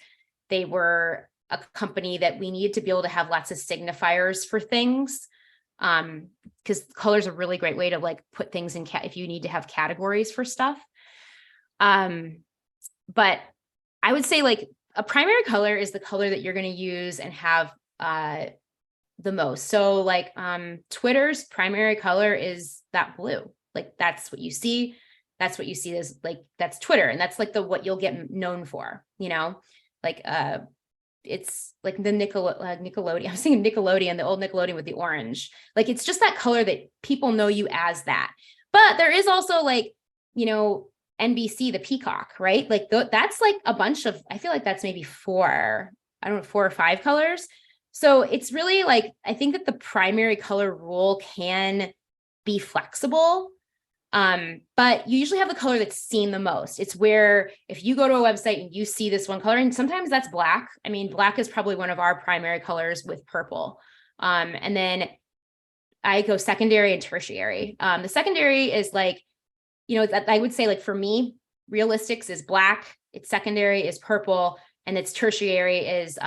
they were a company that we needed to be able to have lots of signifiers for things. Because color is a really great way to put things in if you need to have categories for stuff. But I would say a primary color is the color that you're going to use and have the most. So Twitter's primary color is that blue. That's what you see. That's what you see as that's Twitter. And that's what you'll get known for, it's like the Nickelodeon. I'm saying Nickelodeon, the old Nickelodeon with the orange. It's just that color that people know you as that. But there is also NBC, the peacock, right? That's a bunch of, I feel like that's maybe 4 or 5 colors. So it's really I think that the primary color rule can be flexible. But you usually have the color that's seen the most. It's where if you go to a website and you see this one color, and sometimes that's black. I mean, black is probably one of our primary colors with purple. And then I go secondary and tertiary. The secondary is that I would say for me, realistics is black, its secondary is purple, and its tertiary is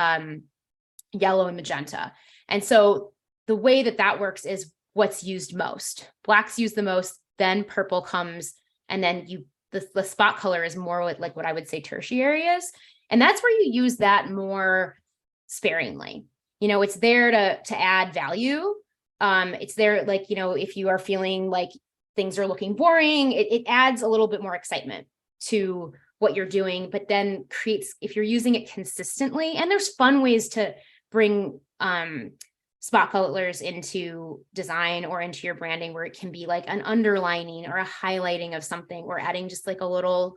yellow and magenta. And so the way that works is what's used most. Black's used the most, then purple comes, and then the spot color is more what I would say tertiary is. And that's where you use that more sparingly. It's there to add value. It's there, if you are feeling things are looking boring, it adds a little bit more excitement to what you're doing, but then if you're using it consistently, and there's fun ways to bring spot colors into design or into your branding where it can be an underlining or a highlighting of something, or adding just a little,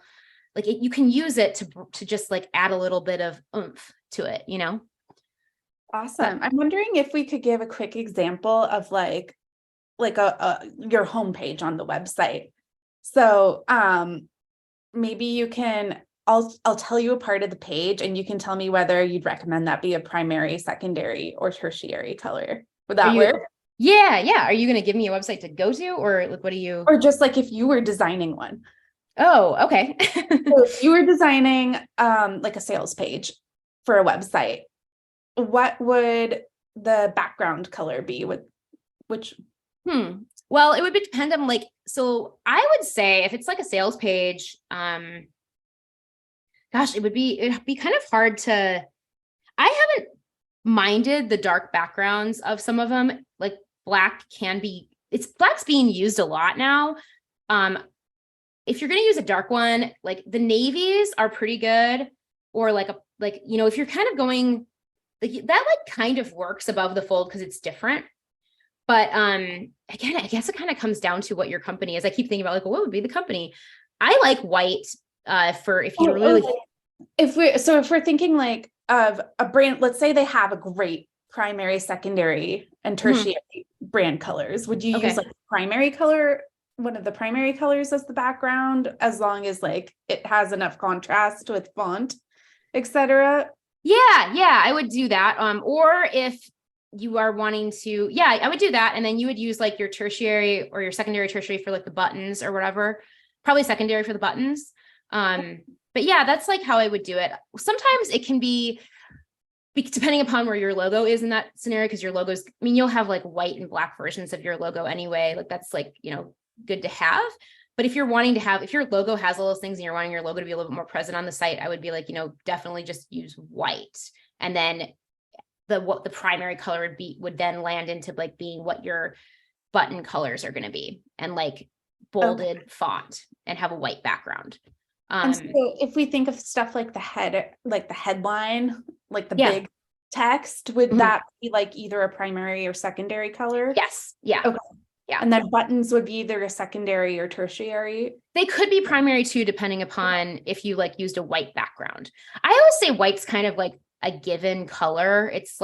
you can use it to just add a little bit of oomph to it, Awesome. I'm wondering if we could give a quick example of your homepage on the website. So maybe you can, I'll tell you a part of the page and you can tell me whether you'd recommend that be a primary, secondary, or tertiary color. Would that work? Yeah. Are you going to give me a website to go to, or what do you? Or just if you were designing one. Oh, okay. So if you were designing a sales page for a website, what would the background color be? Well, it would depend on so I would say if it's a sales page, it'd be kind of hard to, I haven't minded the dark backgrounds of some of them. Black's being used a lot now. If you're going to use a dark one, the navies are pretty good, or if you're kind of going that kind of works above the fold because it's different. But again, I guess it kind of comes down to what your company is. I keep thinking about what would be the company. I like white for if you really. If we're thinking of a brand, let's say they have a great primary, secondary, and tertiary brand colors. Would you use primary color, one of the primary colors as the background, as long as it has enough contrast with font, etc.? Yeah, I would do that. Or if you are wanting to, I would do that. And then you would use your tertiary or your secondary, tertiary for the buttons or whatever, probably secondary for the buttons. But yeah, that's how I would do it. Sometimes it can be depending upon where your logo is in that scenario, because your logos, you'll have white and black versions of your logo anyway. That's good to have. But if you're wanting to have, if your logo has all those things and you're wanting your logo to be a little bit more present on the site, I would be definitely just use white. And then what the primary color would then land into being what your button colors are going to be, and bolded font and have a white background. And so if we think of stuff the headline, the big text, would that be either a primary or secondary color? Yes. Yeah. Okay. Yeah. And then buttons would be either a secondary or tertiary. They could be primary too, depending upon if you used a white background. I always say white's kind of a given color. It's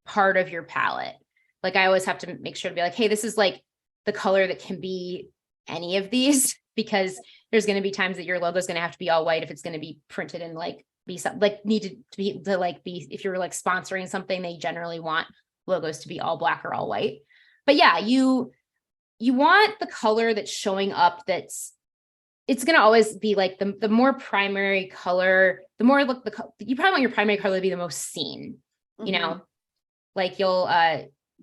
part of your palette. I always have to make sure to be hey, this is the color that can be any of these, because there's going to be times that your logo is going to have to be all white if it's going to be printed in be some, like need to like be, if you're like sponsoring something, they generally want logos to be all black or all white. But yeah, you want the color that's showing up, it's going to always be like the more primary color, the more look, you probably want your primary color to be the most seen, you know, like you'll,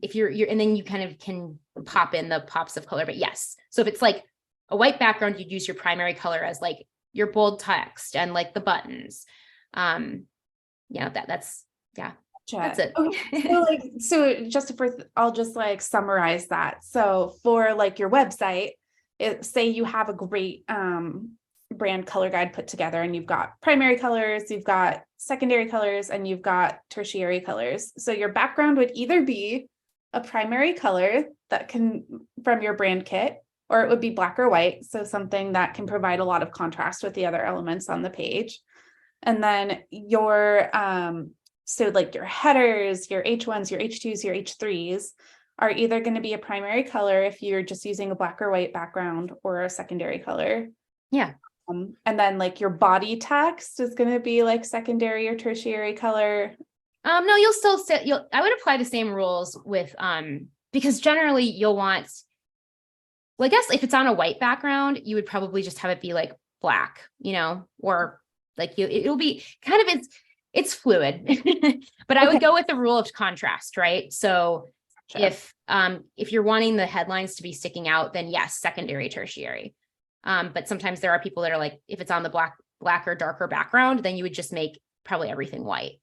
if you're, and then you kind of can pop in the pops of color, but yes. So if it's like a white background, you'd use your primary color as like your bold text and like the buttons. That's it. Okay. So just I'll just like summarize that. So for like your website, say you have a great brand color guide put together, and you've got primary colors, you've got secondary colors, and you've got tertiary colors. So your background would either be a primary color that can from your brand kit, or it would be black or white. So something that can provide a lot of contrast with the other elements on the page. And then your so like your headers, your H1s, your H2s, your H3s are either going to be a primary color if you're just using a black or white background, or a secondary color. Yeah. And then like your body text is going to be like secondary or tertiary color. No, you'll still I would apply the same rules with, because generally you'll want, well, I guess if it's on a white background, you would probably just have it be like black, you know, or like it'll be kind of, it's fluid, but I would go with the rule of contrast, right? So sure. If you're wanting the headlines to be sticking out, then yes, secondary, tertiary. But sometimes there are people that are like, if it's on the black or darker background, then you would just make probably everything white.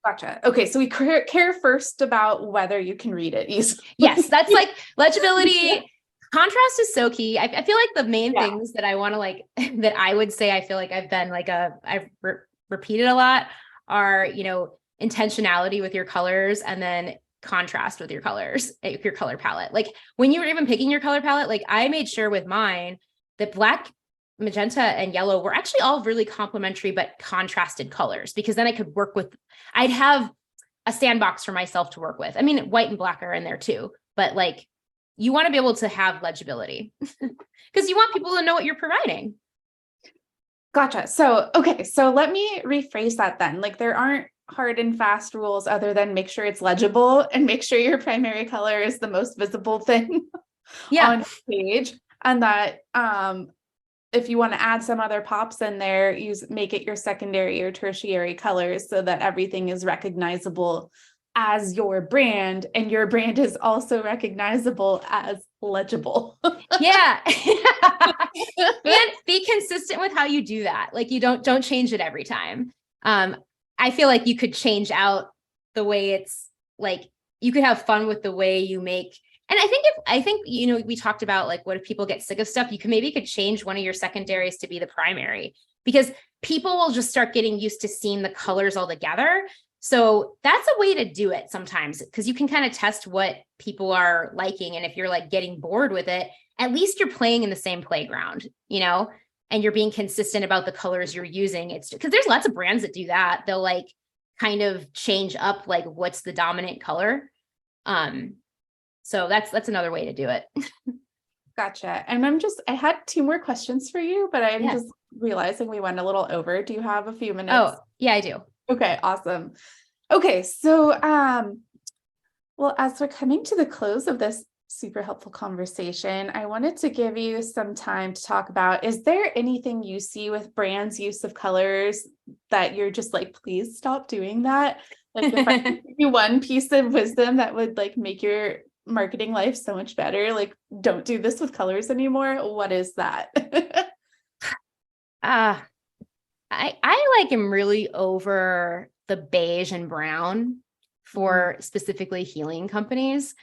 Gotcha. Okay. So we care first about whether you can read it easily. Yes. That's like legibility. Yeah. Contrast is so key. I feel like the main things that I want to like, that I would say, I feel like I've been like I've repeated a lot are, you know, intentionality with your colors, and then contrast with your colors, your color palette. Like when you were even picking your color palette, like I made sure with mine that black, magenta, and yellow were actually all really complementary, but contrasted colors, because then I could I'd have a sandbox for myself to work with. I mean, white and black are in there too, but like you want to be able to have legibility because you want people to know what you're providing. Gotcha. So, okay. So let me rephrase that then. Like there aren't hard and fast rules other than make sure it's legible and make sure your primary color is the most visible thing on the page. And that if you want to add some other pops in there, make it your secondary or tertiary colors so that everything is recognizable as your brand, and your brand is also recognizable as legible. Yeah. And be consistent with how you do that. Like you don't change it every time. I feel like you could change out the way it's like, you could have fun with the way you make. And I think, you know, we talked about like, what if people get sick of stuff? You could change one of your secondaries to be the primary, because people will just start getting used to seeing the colors all together. So that's a way to do it sometimes, because you can kind of test what people are liking. And if you're like getting bored with it, at least you're playing in the same playground, you know, and you're being consistent about the colors you're using. It's because there's lots of brands that do that. They'll like kind of change up like what's the dominant color. So that's another way to do it. Gotcha. And I had 2 more questions for you, but I'm just realizing we went a little over. Do you have a few minutes? Oh, yeah, I do. Okay, awesome. Okay, so well, as we're coming to the close of this super helpful conversation, I wanted to give you some time to talk about, is there anything you see with brands' use of colors that you're just like, please stop doing that? Like if I give you one piece of wisdom that would like make your marketing life so much better, like don't do this with colors anymore, what is that? I like am really over the beige and brown for specifically healing companies,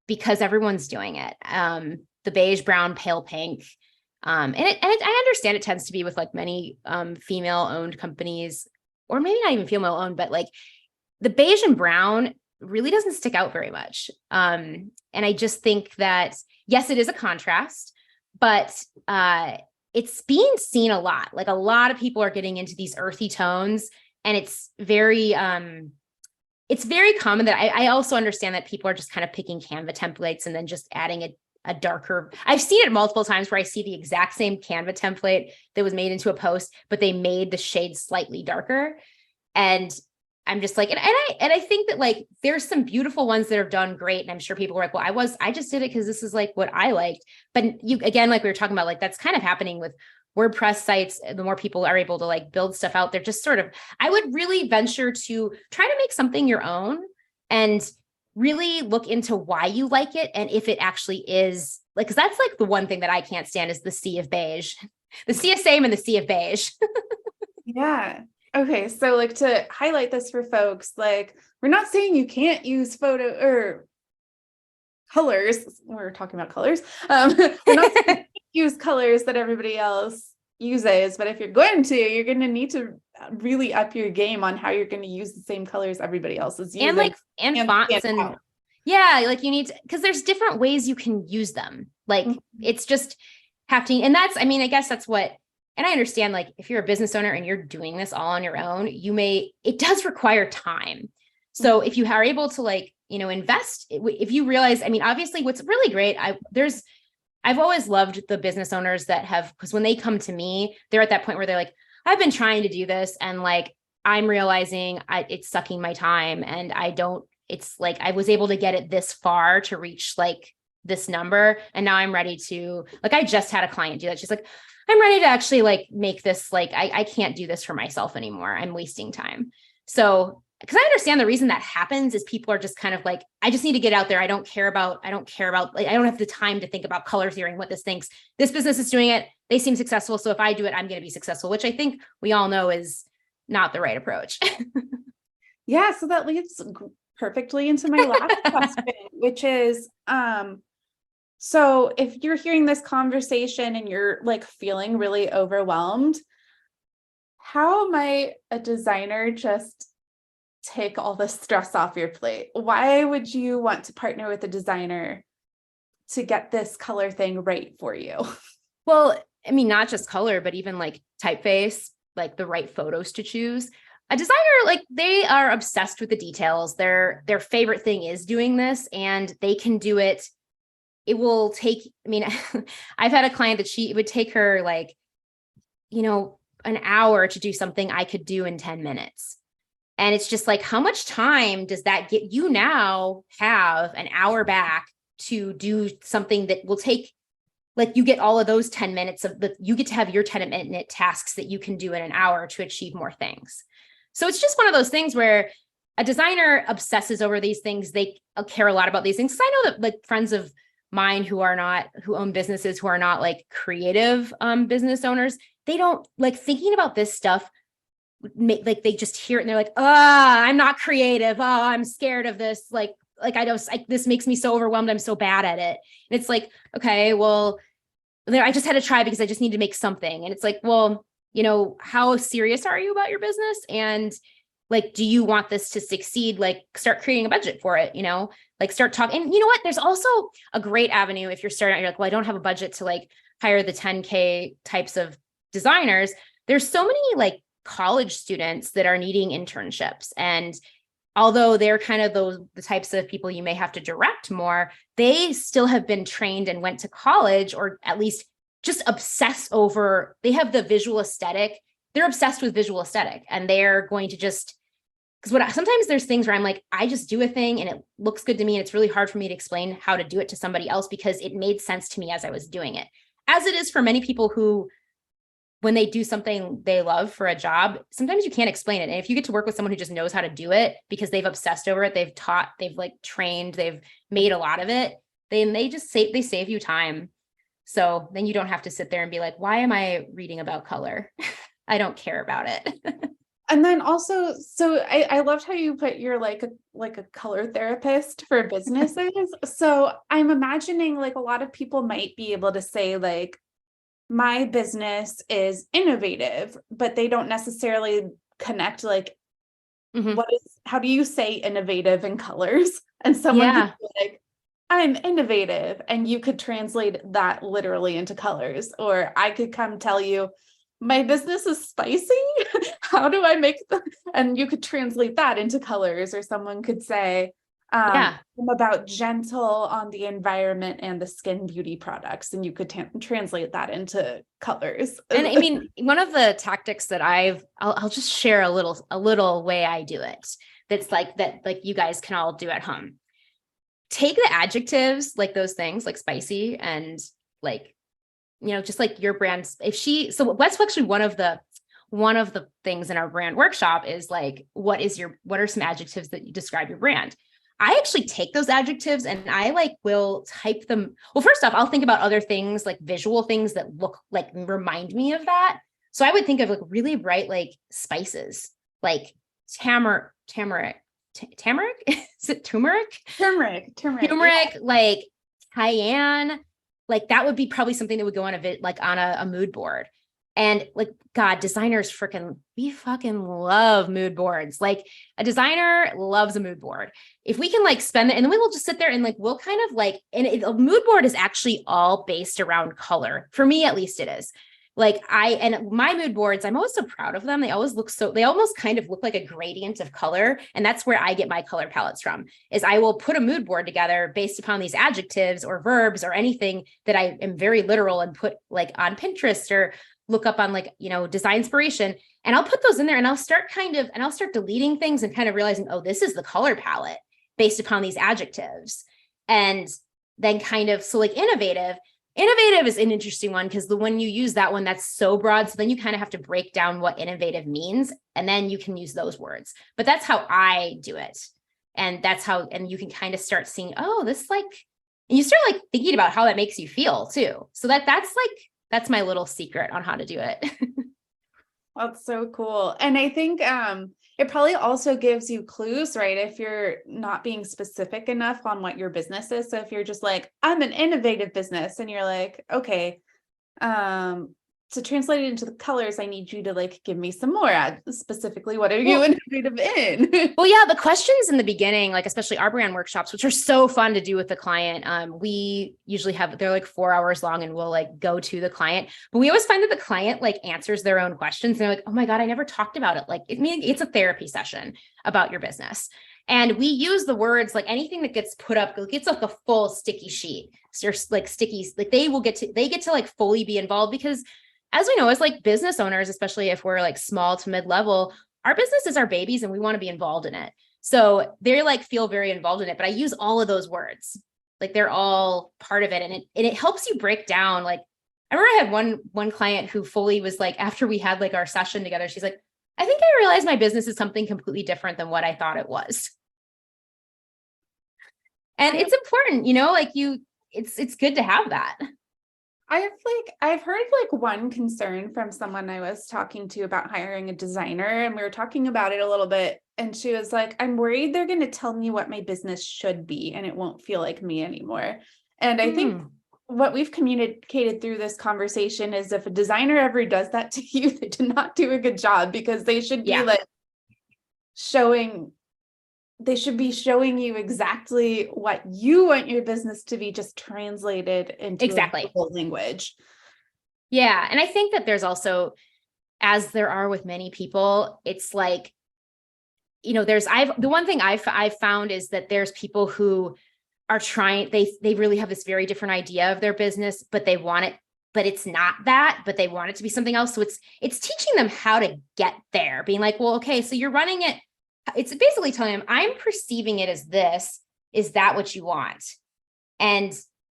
because everyone's doing it. The beige, brown, pale pink. And I understand it tends to be with like many female owned companies, or maybe not even female owned, but like the beige and brown really doesn't stick out very much. And I just think that, yes, it is a contrast, but it's being seen a lot. Like a lot of people are getting into these earthy tones, and it's very common that I also understand that people are just kind of picking Canva templates and then just adding a darker, I've seen it multiple times where I see the exact same Canva template that was made into a post, but they made the shade slightly darker. And I'm just like, and I think that like, there's some beautiful ones that are done great. And I'm sure people were like, well, I just did it because this is like what I liked. But you, again, like we were talking about, like, that's kind of happening with WordPress sites. The more people are able to like build stuff out, they're just sort of, I would really venture to try to make something your own and really look into why you like it. And if it actually is like, cause that's like the one thing that I can't stand is the sea of beige, the sea of same and the sea of beige. Yeah. Okay. So like to highlight this for folks, like we're not saying you can't use photo or colors. We're talking about colors. We're not saying you can't use colors that everybody else uses, but if you're going to need to really up your game on how you're going to use the same colors everybody else is using. And like, and fonts and yeah, like you need to, because there's different ways you can use them. Like it's just having, and that's, I mean, I guess that's what, and I understand, like, if you're a business owner and you're doing this all on your own, it does require time. So if you are able to like, invest, if you realize, I mean, obviously what's really great, I've always loved the business owners that have, because when they come to me, they're at that point where they're like, I've been trying to do this and like, I'm realizing it's sucking my time and it's like, I was able to get it this far to reach like this number. And now I'm ready to, like, I just had a client do that. She's like, I'm ready to actually like make this, like, I can't do this for myself anymore. I'm wasting time. So, because I understand the reason that happens is people are just kind of like, I just need to get out there. I don't care about, like, I don't have the time to think about color theory and what this thinks. This business is doing it. They seem successful. So if I do it, I'm going to be successful, which I think we all know is not the right approach. Yeah. So that leads perfectly into my last question, which is, so if you're hearing this conversation and you're like feeling really overwhelmed, how might a designer just take all the stress off your plate? Why would you want to partner with a designer to get this color thing right for you? Well, I mean, not just color, but even like typeface, like the right photos to choose. A designer, like they are obsessed with the details. Their favorite thing is doing this, and they can do it. It will take, I mean, I've had a client that it would take her like, an hour to do something I could do in 10 minutes. And it's just like, how much time does that get? You now have an hour back to do something that will take, like, you get all of those 10 minutes you get to have your 10-minute tasks that you can do in an hour to achieve more things. So it's just one of those things where a designer obsesses over these things. They care a lot about these things. Because I know that like friends of mine who own businesses who are not like creative business owners, they don't like thinking about this stuff. Like they just hear it and they're like, I'm not creative. I'm scared of this. Like this makes me so overwhelmed. I'm so bad at it. And it's like, okay, well, I just had to try because I just need to make something. And it's like, well, how serious are you about your business? And like, do you want this to succeed? Like start creating a budget for it, like start talking. And you know what? There's also a great avenue if you're starting out, you're like, well, I don't have a budget to like hire the 10K types of designers. There's so many like college students that are needing internships. And although they're kind of the types of people you may have to direct more, they still have been trained and went to college, or at least just obsess over, they have the visual aesthetic. They're obsessed with visual aesthetic, and they're going to just, because sometimes there's things where I'm like, I just do a thing and it looks good to me. And it's really hard for me to explain how to do it to somebody else because it made sense to me as I was doing it, as it is for many people who, when they do something they love for a job, sometimes you can't explain it. And if you get to work with someone who just knows how to do it because they've obsessed over it, they've taught, they've like trained, they've made a lot of it, then they save you time. So then you don't have to sit there and be like, why am I reading about color? I don't care about it. And then also, so I loved how you put you're like a color therapist for businesses. So I'm imagining like a lot of people might be able to say like, my business is innovative, but they don't necessarily connect like, how do you say innovative in colors? And someone could be like, I'm innovative, and you could translate that literally into colors. Or I could come tell you, my business is spicy. How do I make them? And you could translate that into colors. Or someone could say, Yeah. I'm about gentle on the environment and the skin beauty products, and you could translate that into colors. And I mean, one of the tactics that I'll just share a little way I do it. That's like that, like you guys can all do at home. Take the adjectives, like those things like spicy and like, just like your brand. So that's actually one of the things in our brand workshop is like, what are some adjectives that you describe your brand? I actually take those adjectives and I will type them. Well, first off, I'll think about other things like visual things that look like remind me of that. So I would think of like really bright, like spices, like tamarick, is it turmeric? Turmeric, Turmeric, like cayenne, like that would be probably something that would go on a mood board. And like, God, designers we fucking love mood boards. Like a designer loves a mood board. If we can like spend it, and then we will just sit there and like, we'll kind of like, a mood board is actually all based around color. For me, at least it is. Like and my mood boards, I'm always so proud of them. They almost kind of look like a gradient of color. And that's where I get my color palettes from, is I will put a mood board together based upon these adjectives or verbs or anything that I am very literal and put like on Pinterest or look up on design inspiration. And I'll put those in there and I'll start deleting things and kind of realizing, oh, this is the color palette based upon these adjectives. And then so like innovative is an interesting one because when you use that one, that's so broad. So then you kind of have to break down what innovative means, and then you can use those words. But that's how I do it. And and you can kind of start seeing, oh, this and you start like thinking about how that makes you feel too. So that's my little secret on how to do it. That's so cool. And I think it probably also gives you clues, right? If you're not being specific enough on what your business is. So if you're just like, I'm an innovative business, and you're like, okay, to translate it into the colors, I need you to like give me some more. Specifically, what are you innovative in? Well, yeah, the questions in the beginning, like especially our brand workshops, which are so fun to do with the client. We usually they're like 4 hours long, and we'll like go to the client. But we always find that the client like answers their own questions. And they're like, oh my God, I never talked about it. Like it's a therapy session about your business. And we use the words like anything that gets put up, gets like a full sticky sheet. So like stickies, like they get to like fully be involved because as we know, as like business owners, especially if we're like small to mid-level, our business is our babies and we want to be involved in it. So they like feel very involved in it, but I use all of those words. Like they're all part of it. And it helps you break down. Like I remember I had one client who fully was like, after we had like our session together, she's like, I think I realized my business is something completely different than what I thought it was. And it's important, it's good to have that. I've heard like one concern from someone I was talking to about hiring a designer, and we were talking about it a little bit, and she was like, I'm worried they're going to tell me what my business should be and it won't feel like me anymore. And I think what we've communicated through this conversation is if a designer ever does that to you, they did not do a good job, because they should be showing you exactly what you want your business to be, just translated into a whole language. Yeah. And I think that there's also, as there are with many people, it's like, the one thing I've found is that there's people who are trying, they really have this very different idea of their business, but they want it, but it's not that, but they want it to be something else. So it's teaching them how to get there, being like, well, okay, so you're running it. It's basically telling them, I'm perceiving it as this. Is that what you want? And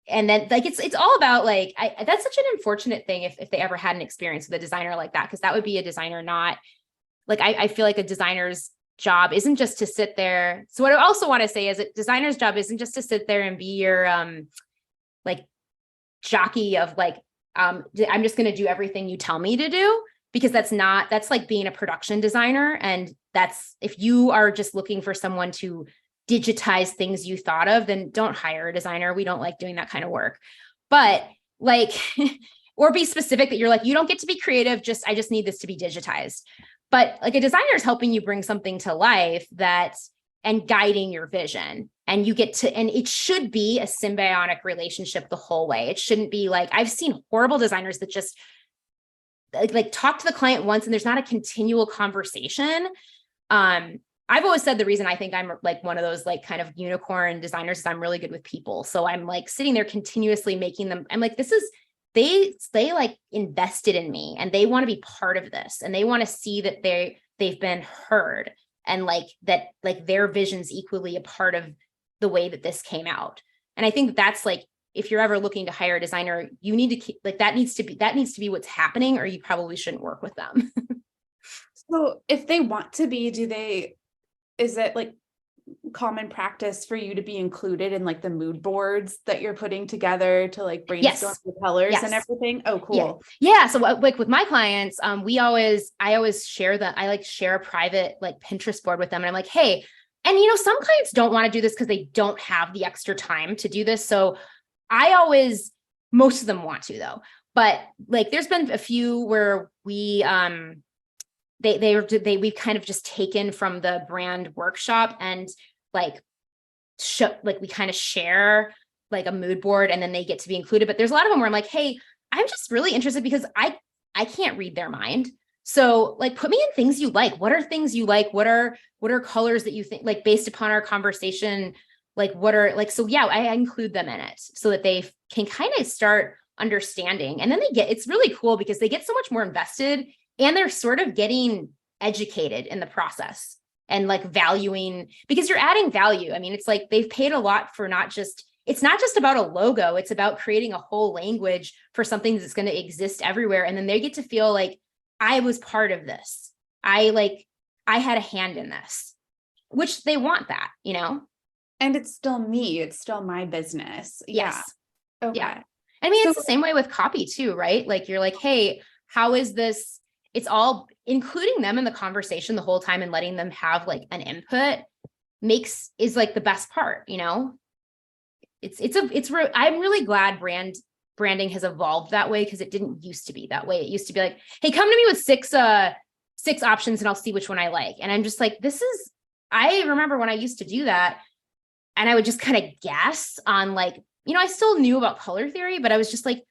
then like, it's all about like, that's such an unfortunate thing if they ever had an experience with a designer like that, because that would be a designer not like, I feel like a designer's job isn't just to sit there. So what I also want to say is that designer's job isn't just to sit there and be your like jockey of like, I'm just going to do everything you tell me to do, because that's like being a production designer. And if you are just looking for someone to digitize things you thought of, then don't hire a designer. We don't like doing that kind of work. But like, or be specific that you're like, you don't get to be creative. I just need this to be digitized. But like a designer is helping you bring something to life and guiding your vision. And it should be a symbiotic relationship the whole way. It shouldn't be like, I've seen horrible designers that just like talk to the client once and there's not a continual conversation. I've always said the reason I think I'm like one of those like kind of unicorn designers is I'm really good with people. So I'm like sitting there continuously making them, I'm like, they like invested in me and they want to be part of this and they want to see that they've been heard and like that, like their vision's equally a part of the way that this came out. And I think that's like, if you're ever looking to hire a designer, you need to keep like, that needs to be what's happening, or you probably shouldn't work with them. So if they want to be, is it like common practice for you to be included in like the mood boards that you're putting together to like brainstorm the colors and everything? Oh, cool. Yeah. So like with my clients, I always share I share a private like Pinterest board with them. And I'm like, hey, and some clients don't want to do this because they don't have the extra time to do this. So most of them want to though, but like, there's been a few where we've kind of just taken from the brand workshop and like we kind of share like a mood board and then they get to be included. But there's a lot of them where I'm like, hey, I'm just really interested because I can't read their mind. So like, put me in things you like. What are things you like? What are colors that you think like based upon our conversation? Like what are like, so yeah, I include them in it so that they can kind of start understanding. And then it's really cool because they get so much more invested and they're sort of getting educated in the process and like valuing, because you're adding value. I mean, it's like they've paid a lot for it's not just about a logo. It's about creating a whole language for something that's going to exist everywhere. And then they get to feel like I was part of this. I had a hand in this, which they want that, And it's still me. It's still my business. Yes. Yeah. Okay. Yeah. I mean, it's the same way with copy too, right? Like you're like, hey, how is this? It's all including them in the conversation the whole time and letting them have like an input is like the best part, I'm really glad branding has evolved that way because it didn't used to be that way. It used to be like, hey, come to me with six options and I'll see which one I like. And I'm just like, I remember when I used to do that and I would just kind of guess on like, I still knew about color theory, but I was just like,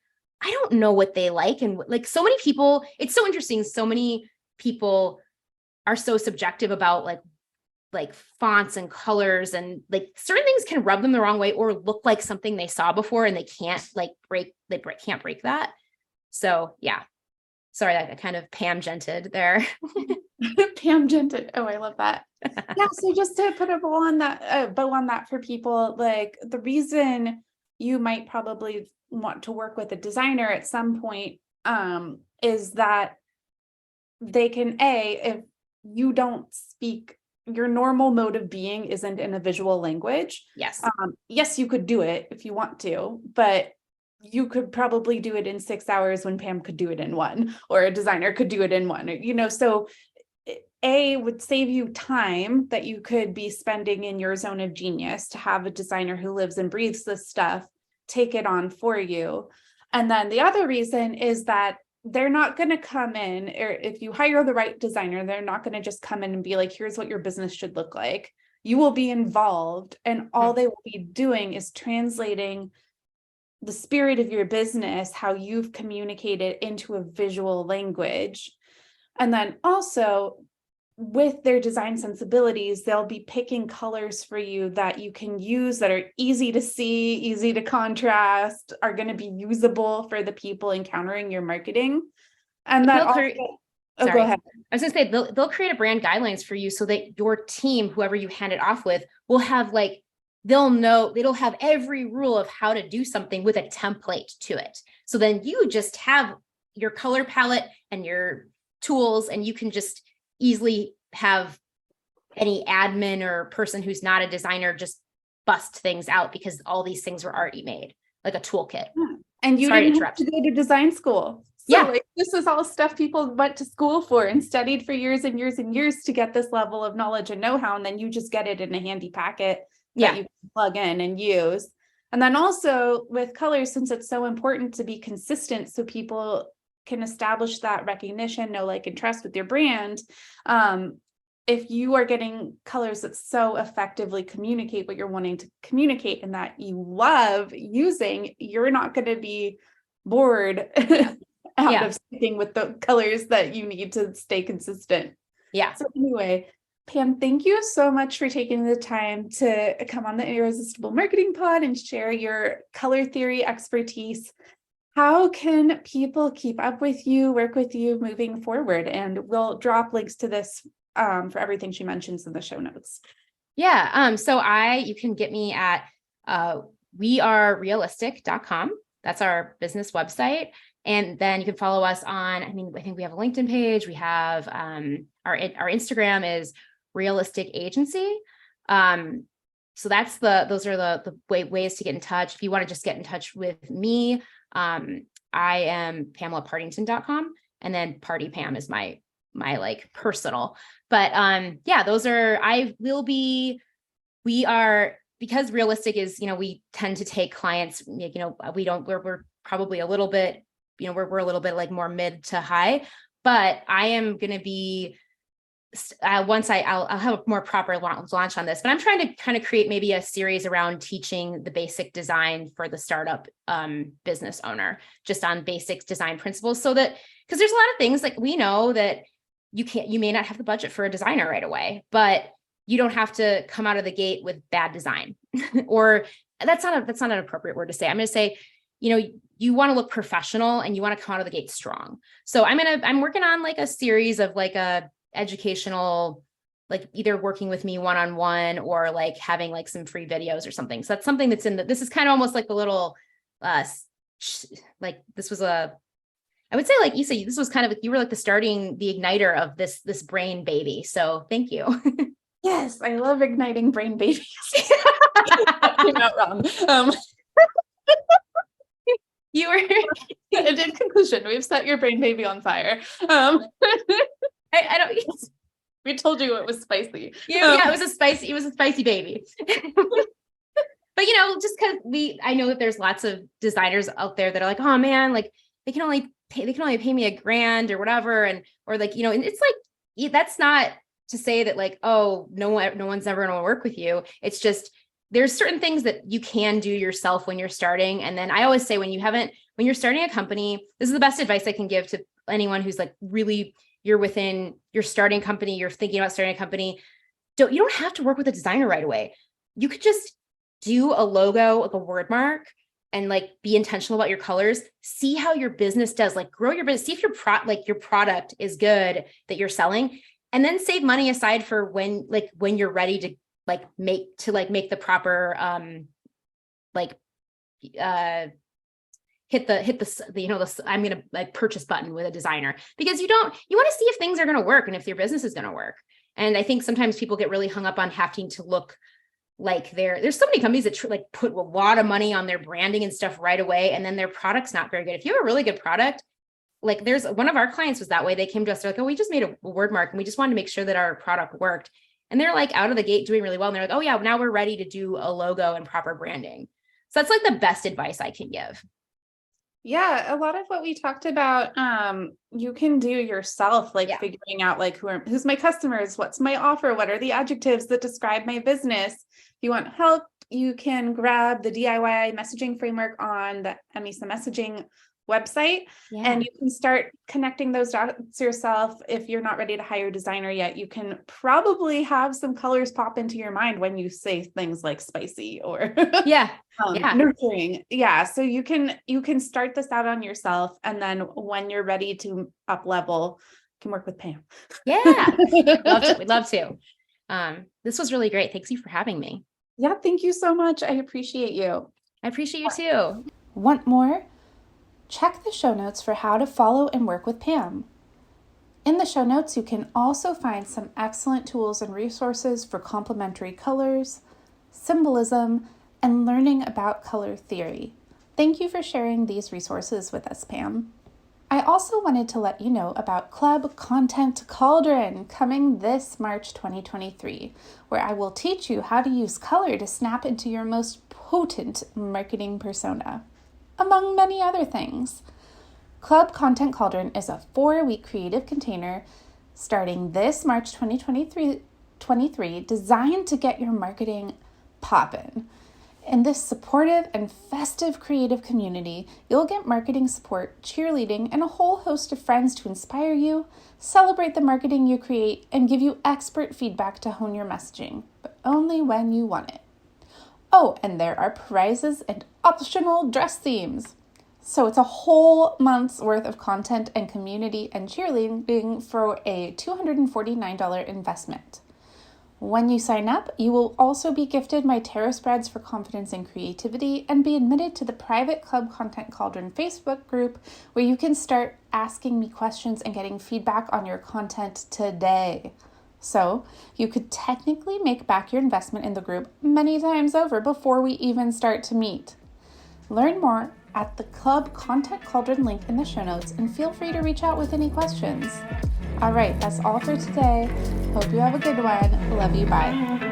I don't know what they like. And like so many people, it's so interesting. So many people are so subjective about like fonts and colors and like certain things can rub them the wrong way or look like something they saw before and they can't can't break that. So yeah, sorry, I kind of Pam-gented there. Pam-gented. Oh, I love that. Yeah. So just to put a bow on that for people, like the reason you might probably want to work with a designer at some point is that they can, if you don't speak, your normal mode of being isn't in a visual language. Yes. Yes, you could do it if you want to, but you could probably do it in 6 hours when Pam could do it in 1, or a designer could do it in 1, so would save you time that you could be spending in your zone of genius to have a designer who lives and breathes this stuff take it on for you. And then the other reason is that they're not going to come in, or if you hire the right designer, they're not going to just come in and be like, here's what your business should look like. You will be involved, and all they will be doing is translating the spirit of your business, how you've communicated, into a visual language. And then also with their design sensibilities, they'll be picking colors for you that you can use, that are easy to see, easy to contrast, are going to be usable for the people encountering your marketing. And that also, go ahead. I was going to say, they'll create a brand guidelines for you so that your team, whoever you hand it off with, will have it'll have every rule of how to do something with a template to it. So then you just have your color palette and your tools, and you can just easily have any admin or person who's not a designer just bust things out because all these things were already made, like a toolkit. Yeah. And you didn't have to go to design school. So this is all stuff people went to school for and studied for years and years and years to get this level of knowledge and know-how. And then you just get it in a handy packet that you can plug in and use. And then also with colors, since it's so important to be consistent so people can establish that recognition, know, like, and trust with your brand. If you are getting colors that so effectively communicate what you're wanting to communicate and that you love using, you're not going to be bored out of sticking with the colors that you need to stay consistent. Yeah. So anyway, Pam, thank you so much for taking the time to come on the Irresistible Marketing Pod and share your color theory expertise. How can people keep up with you, work with you moving forward? And we'll drop links to this for everything she mentions in the show notes. Yeah. So you can get me at wearerealistic.com. That's our business website. And then you can follow us on, I think we have a LinkedIn page. We have our Instagram is Realistic Agency. So those are the ways to get in touch. If you want to just get in touch with me, I am PamelaPartington.com, and then Party Pam is my like personal. But because Realistic is, we tend to take clients, we're probably a little bit, we're a little bit like more mid to high, but I am going to be, I'll have a more proper launch on this, but I'm trying to kind of create maybe a series around teaching the basic design for the startup business owner, just on basic design principles, so that, because there's a lot of things like we know that you may not have the budget for a designer right away, but you don't have to come out of the gate with bad design or that's not an appropriate word to say. I'm going to say, you want to look professional and you want to come out of the gate strong. So I'm working on like a series of like a educational, like either working with me one-on-one or like having like some free videos or something. So that's something that's this is kind of almost like the little, like this was I would say, like Issa, this was kind of, you were like the igniter of this brain baby. So thank you. Yes, I love igniting brain babies. You're not wrong. You were in conclusion, we've set your brain baby on fire. I don't. We told you it was spicy. Yeah, it was a spicy baby. But just because I know that there's lots of designers out there that are like, oh man, like they can only pay me $1,000 or whatever, or like and it's like that's not to say that like, oh, no one's ever going to work with you. It's just there's certain things that you can do yourself when you're starting. And then I always say when you're starting a company, this is the best advice I can give to anyone who's like really, you're starting a company, you're thinking about starting a company. You don't have to work with a designer right away. You could just do a logo, like a word mark, and like be intentional about your colors. See how your business does, like grow your business. See if your product is good that you're selling, and then save money aside for when you're ready to make the proper hit the I'm going to like purchase button with a designer, because you want to see if things are going to work and if your business is going to work. And I think sometimes people get really hung up on having to look like there's so many companies that put a lot of money on their branding and stuff right away, and then their product's not very good. If you have a really good product, like there's one of our clients was that way. They came to us, they're like, oh, we just made a word mark and we just wanted to make sure that our product worked. And they're like out of the gate doing really well. And they're like, oh yeah, now we're ready to do a logo and proper branding. So that's like the best advice I can give. Yeah, a lot of what we talked about, you can do yourself, figuring out like who's my customers, what's my offer, what are the adjectives that describe my business. If you want help, you can grab the DIY messaging framework on the Emisa Messaging website, and you can start connecting those dots yourself. If you're not ready to hire a designer yet, you can probably have some colors pop into your mind when you say things like spicy or nurturing. So you can start this out on yourself, and then when you're ready to up level, you can work with Pam. We'd love to. This was really great. Thanks you for having me. Yeah, thank you so much. I appreciate you. I appreciate you too. Want more? Check the show notes for how to follow and work with Pam. In the show notes, you can also find some excellent tools and resources for complementary colors, symbolism, and learning about color theory. Thank you for sharing these resources with us, Pam. I also wanted to let you know about Club Content Cauldron coming this March 2023, where I will teach you how to use color to snap into your most potent marketing persona, among many other things. Club Content Cauldron is a 4-week creative container starting this March 2023 designed to get your marketing poppin'. In this supportive and festive creative community, you'll get marketing support, cheerleading, and a whole host of friends to inspire you, celebrate the marketing you create, and give you expert feedback to hone your messaging, but only when you want it. Oh, and there are prizes and optional dress themes. So it's a whole month's worth of content and community and cheerleading for a $249 investment. When you sign up, you will also be gifted my tarot spreads for confidence and creativity and be admitted to the private Club Content Cauldron Facebook group where you can start asking me questions and getting feedback on your content today. So you could technically make back your investment in the group many times over before we even start to meet. Learn more at the Club Content Cauldron link in the show notes and feel free to reach out with any questions. All right, that's all for today. Hope you have a good one. Love you. Bye.